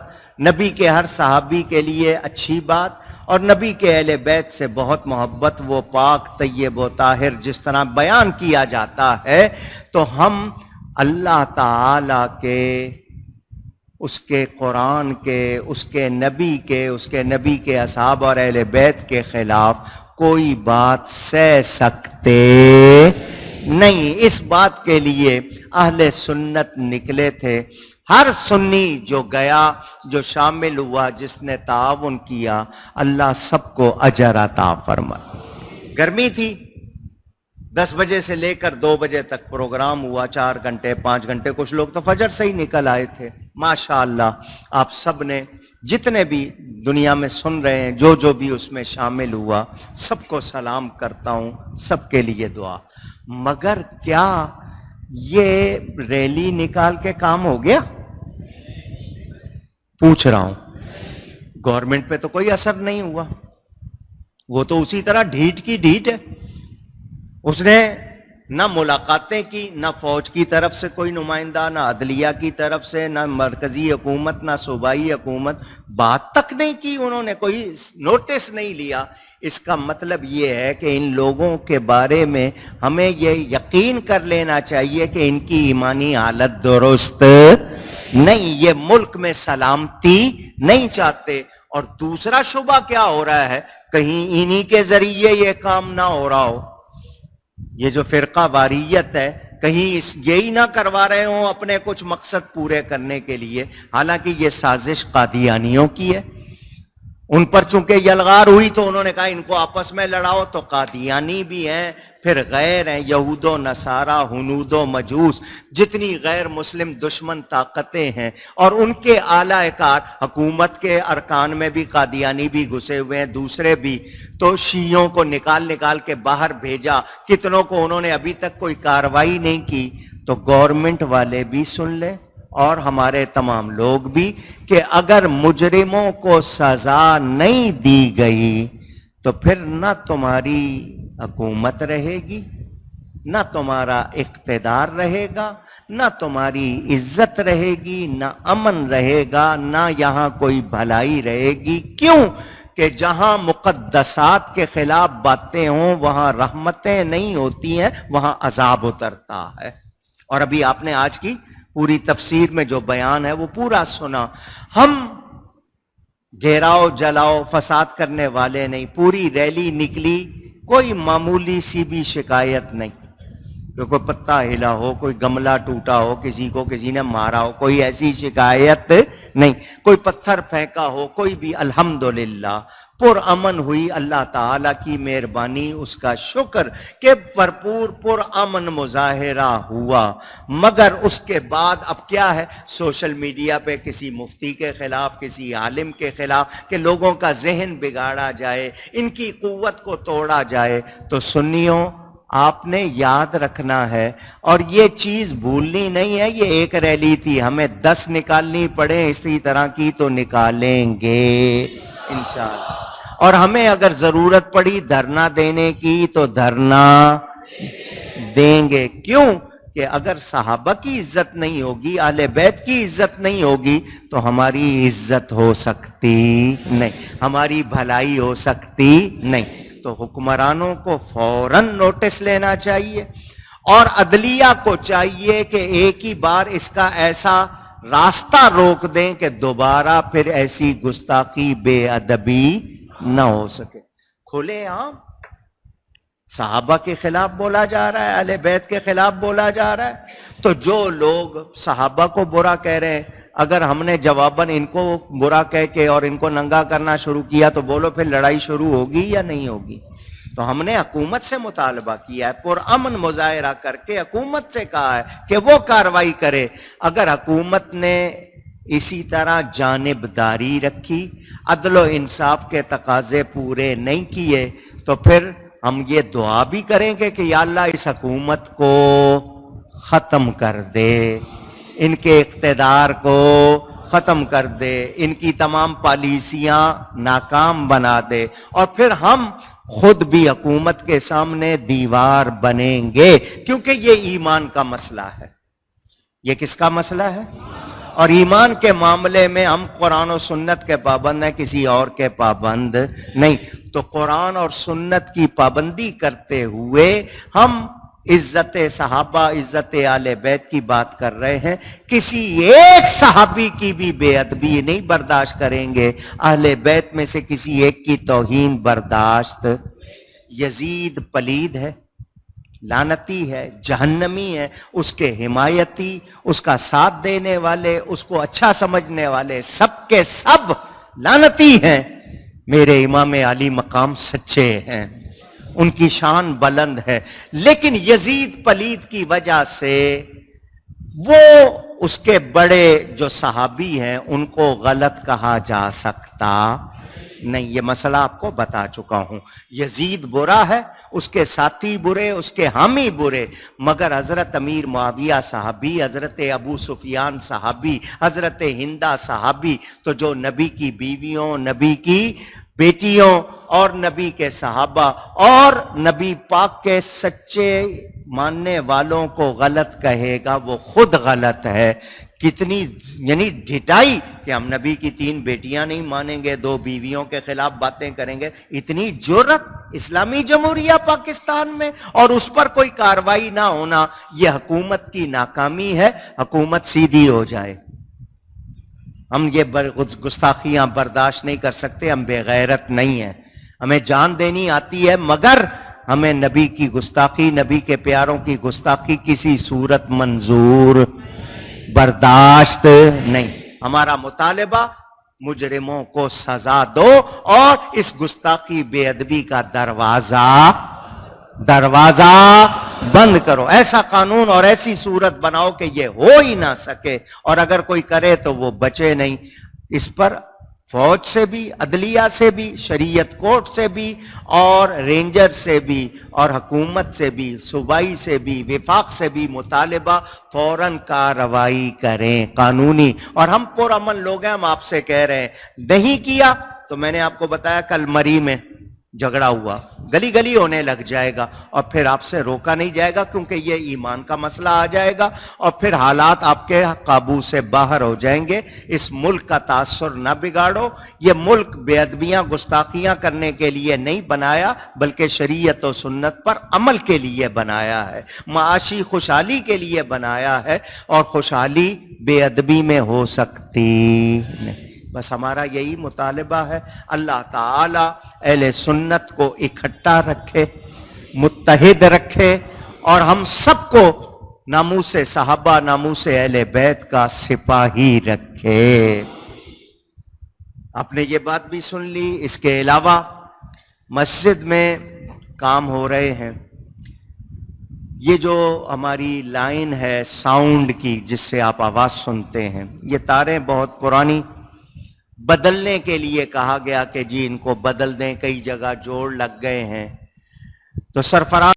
نبی کے ہر صحابی کے لیے اچھی بات، اور نبی کے اہل بیت سے بہت محبت، وہ پاک طیب و طاہر جس طرح بیان کیا جاتا ہے، تو ہم اللہ تعالی کے، اس کے قرآن کے، اس کے نبی کے اصحاب اور اہل بیت کے خلاف کوئی بات سہ سکتے نہیں۔ اس بات کے لیے اہل سنت نکلے تھے۔ ہر سنی جو گیا، جو شامل ہوا، جس نے تعاون کیا، اللہ سب کو اجر عطا فرمائے۔ گرمی تھی، 10 بجے سے لے کر 2 بجے تک پروگرام ہوا، 4 گھنٹے 5 گھنٹے، کچھ لوگ تو فجر سے ہی نکل آئے تھے۔ ماشاءاللہ آپ سب نے، جتنے بھی دنیا میں سن رہے ہیں، جو بھی اس میں شامل ہوا، سب کو سلام کرتا ہوں، سب کے لیے دعا۔ مگر کیا یہ ریلی نکال کے کام ہو گیا؟ پوچھ رہا ہوں۔ گورنمنٹ پہ تو کوئی اثر نہیں ہوا، وہ تو اسی طرح ڈھیٹ کی ڈھیٹ ہے۔ اس نے نہ ملاقاتیں کی، نہ فوج کی طرف سے کوئی نمائندہ، نہ عدلیہ کی طرف سے، نہ مرکزی حکومت، نہ صوبائی حکومت، بات تک نہیں کی انہوں نے، کوئی نوٹس نہیں لیا۔ اس کا مطلب یہ ہے کہ ان لوگوں کے بارے میں ہمیں یہ یقین کر لینا چاہیے کہ ان کی ایمانی حالت درست نہیں، یہ ملک میں سلامتی نہیں چاہتے۔ اور دوسرا شبہ کیا ہو رہا ہے، کہیں انہی کے ذریعے یہ کام نہ ہو رہا ہو، یہ جو فرقہ واریت ہے، کہیں یہی نہ کروا رہے ہوں اپنے کچھ مقصد پورے کرنے کے لیے، حالانکہ یہ سازش قادیانیوں کی ہے۔ ان پر چونکہ یلغار ہوئی تو انہوں نے کہا ان کو آپس میں لڑاؤ، تو قادیانی بھی ہیں، پھر غیر ہیں، یہود و نصارہ، ہنود و مجوس، جتنی غیر مسلم دشمن طاقتیں ہیں، اور ان کے اعلیٰ کار، حکومت کے ارکان میں بھی قادیانی بھی گھسے ہوئے ہیں، دوسرے بھی، تو شیعوں کو نکال کے باہر بھیجا، کتنوں کو انہوں نے ابھی تک کوئی کاروائی نہیں کی۔ تو گورنمنٹ والے بھی سن لیں اور ہمارے تمام لوگ بھی، کہ اگر مجرموں کو سزا نہیں دی گئی تو پھر نہ تمہاری حکومت رہے گی، نہ تمہارا اقتدار رہے گا، نہ تمہاری عزت رہے گی، نہ امن رہے گا، نہ یہاں کوئی بھلائی رہے گی۔ کیوں کہ جہاں مقدسات کے خلاف باتیں ہوں وہاں رحمتیں نہیں ہوتی ہیں، وہاں عذاب اترتا ہے۔ اور ابھی آپ نے آج کی پوری تفسیر میں جو بیان ہے وہ پورا سنا۔ ہم گھیراؤ جلاؤ فساد کرنے والے نہیں، پوری ریلی نکلی، کوئی معمولی سی بھی شکایت نہیں کہ کوئی پتا ہلا ہو، کوئی گملہ ٹوٹا ہو، کسی کو کسی نے مارا ہو، کوئی ایسی شکایت نہیں، کوئی پتھر پھینکا ہو، کوئی بھی۔ الحمدللہ پر امن ہوئی، اللہ تعالیٰ کی مہربانی، اس کا شکر کہ بھرپور پر امن مظاہرہ ہوا۔ مگر اس کے بعد اب کیا ہے، سوشل میڈیا پہ کسی مفتی کے خلاف، کسی عالم کے خلاف، کہ لوگوں کا ذہن بگاڑا جائے، ان کی قوت کو توڑا جائے۔ تو سنیوں، آپ نے یاد رکھنا ہے، اور یہ چیز بھولنی نہیں ہے، یہ ایک ریلی تھی، ہمیں 10 نکالنی پڑے اسی طرح کی تو نکالیں گے انشاءاللہ۔ اور ہمیں اگر ضرورت پڑی دھرنا دینے کی تو دھرنا دیں گے۔ کیوں کہ اگر صحابہ کی عزت نہیں ہوگی، اہل بیت کی عزت نہیں ہوگی، تو ہماری عزت ہو سکتی نہیں، ہماری بھلائی ہو سکتی نہیں۔ تو حکمرانوں کو فوراً نوٹس لینا چاہیے، اور عدلیہ کو چاہیے کہ ایک ہی بار اس کا ایسا راستہ روک دیں کہ دوبارہ پھر ایسی گستاخی، بے ادبی نہ ہو سکے۔ کھلے عام صحابہ کے خلاف بولا جا رہا ہے، اہل بیت کے خلاف بولا جا رہا ہے، تو جو لوگ صحابہ کو برا کہہ رہے ہیں، اگر ہم نے جواباً ان کو برا کہہ کے اور ان کو ننگا کرنا شروع کیا تو بولو پھر لڑائی شروع ہوگی یا نہیں ہوگی؟ تو ہم نے حکومت سے مطالبہ کیا ہے، پر امن مظاہرہ کر کے حکومت سے کہا ہے کہ وہ کارروائی کرے۔ اگر حکومت نے اسی طرح جانبداری رکھی، عدل و انصاف کے تقاضے پورے نہیں کیے، تو پھر ہم یہ دعا بھی کریں گے کہ یا اللہ اس حکومت کو ختم کر دے، ان کے اقتدار کو ختم کر دے، ان کی تمام پالیسیاں ناکام بنا دے، اور پھر ہم خود بھی حکومت کے سامنے دیوار بنیں گے، کیونکہ یہ ایمان کا مسئلہ ہے۔ یہ کس کا مسئلہ ہے؟ اور ایمان کے معاملے میں ہم قرآن و سنت کے پابند ہیں، کسی اور کے پابند نہیں۔ تو قرآن اور سنت کی پابندی کرتے ہوئے ہم عزت صحابہ، عزت آل بیت کی بات کر رہے ہیں۔ کسی ایک صحابی کی بھی بے ادبی نہیں برداشت کریں گے، اہل بیت میں سے کسی ایک کی توہین برداشت۔ یزید پلید ہے، لعنتی ہے، جہنمی ہے، اس کے حمایتی، اس کا ساتھ دینے والے، اس کو اچھا سمجھنے والے سب کے سب لعنتی ہیں۔ میرے امام علی مقام سچے ہیں، ان کی شان بلند ہے، لیکن یزید پلید کی وجہ سے وہ اس کے بڑے جو صحابی ہیں ان کو غلط کہا جا سکتا نہیں۔ یہ مسئلہ آپ کو بتا چکا ہوں۔ یزید برا ہے، اس کے ساتھی برے، اس کے حامی برے، مگر حضرت امیر معاویہ صحابی، حضرت ابو سفیان صحابی، حضرت ہندہ صحابی، تو جو نبی کی بیویوں، نبی کی بیٹیوں اور نبی کے صحابہ اور نبی پاک کے سچے ماننے والوں کو غلط کہے گا وہ خود غلط ہے۔ کتنی یعنی ڈھٹائی کہ ہم نبی کی 3 بیٹیاں نہیں مانیں گے، 2 بیویوں کے خلاف باتیں کریں گے، اتنی جرأت اسلامی جمہوریہ پاکستان میں، اور اس پر کوئی کارروائی نہ ہونا، یہ حکومت کی ناکامی ہے۔ حکومت سیدھی ہو جائے، ہم یہ گستاخیاں برداشت نہیں کر سکتے، ہم بے غیرت نہیں ہیں، ہمیں جان دینی آتی ہے، مگر ہمیں نبی کی گستاخی، نبی کے پیاروں کی گستاخی کسی صورت منظور برداشت نہیں۔ ہمارا مطالبہ مجرموں کو سزا دو اور اس گستاخی بے ادبی کا دروازہ بند کرو۔ ایسا قانون اور ایسی صورت بناؤ کہ یہ ہو ہی نہ سکے، اور اگر کوئی کرے تو وہ بچے نہیں۔ اس پر فوج سے بھی، عدلیہ سے بھی، شریعت کورٹ سے بھی، اور رینجر سے بھی، اور حکومت سے بھی، صوبائی سے بھی، وفاق سے بھی مطالبہ فوراً کارروائی کریں قانونی۔ اور ہم پرامن لوگ ہیں، ہم آپ سے کہہ رہے ہیں نہیں کیا تو میں نے آپ کو بتایا کل مری میں جھگڑا ہوا، گلی گلی ہونے لگ جائے گا، اور پھر آپ سے روکا نہیں جائے گا کیونکہ یہ ایمان کا مسئلہ آ جائے گا، اور پھر حالات آپ کے قابو سے باہر ہو جائیں گے۔ اس ملک کا تاثر نہ بگاڑو۔ یہ ملک بے ادبیاں، گستاخیاں کرنے کے لیے نہیں بنایا، بلکہ شریعت و سنت پر عمل کے لیے بنایا ہے، معاشی خوشحالی کے لیے بنایا ہے، اور خوشحالی بے ادبی میں ہو سکتی نہیں۔ بس ہمارا یہی مطالبہ ہے، اللہ تعالی اہل سنت کو اکٹھا رکھے، متحد رکھے، اور ہم سب کو ناموس صحابہ، ناموس اہل بیت کا سپاہی رکھے۔ آپ نے یہ بات بھی سن لی۔ اس کے علاوہ مسجد میں کام ہو رہے ہیں، یہ جو ہماری لائن ہے ساؤنڈ کی جس سے آپ آواز سنتے ہیں، یہ تاریں بہت پرانی، بدلنے کے لیے کہا گیا کہ جی ان کو بدل دیں، کئی جگہ جوڑ لگ گئے ہیں، تو سرفراز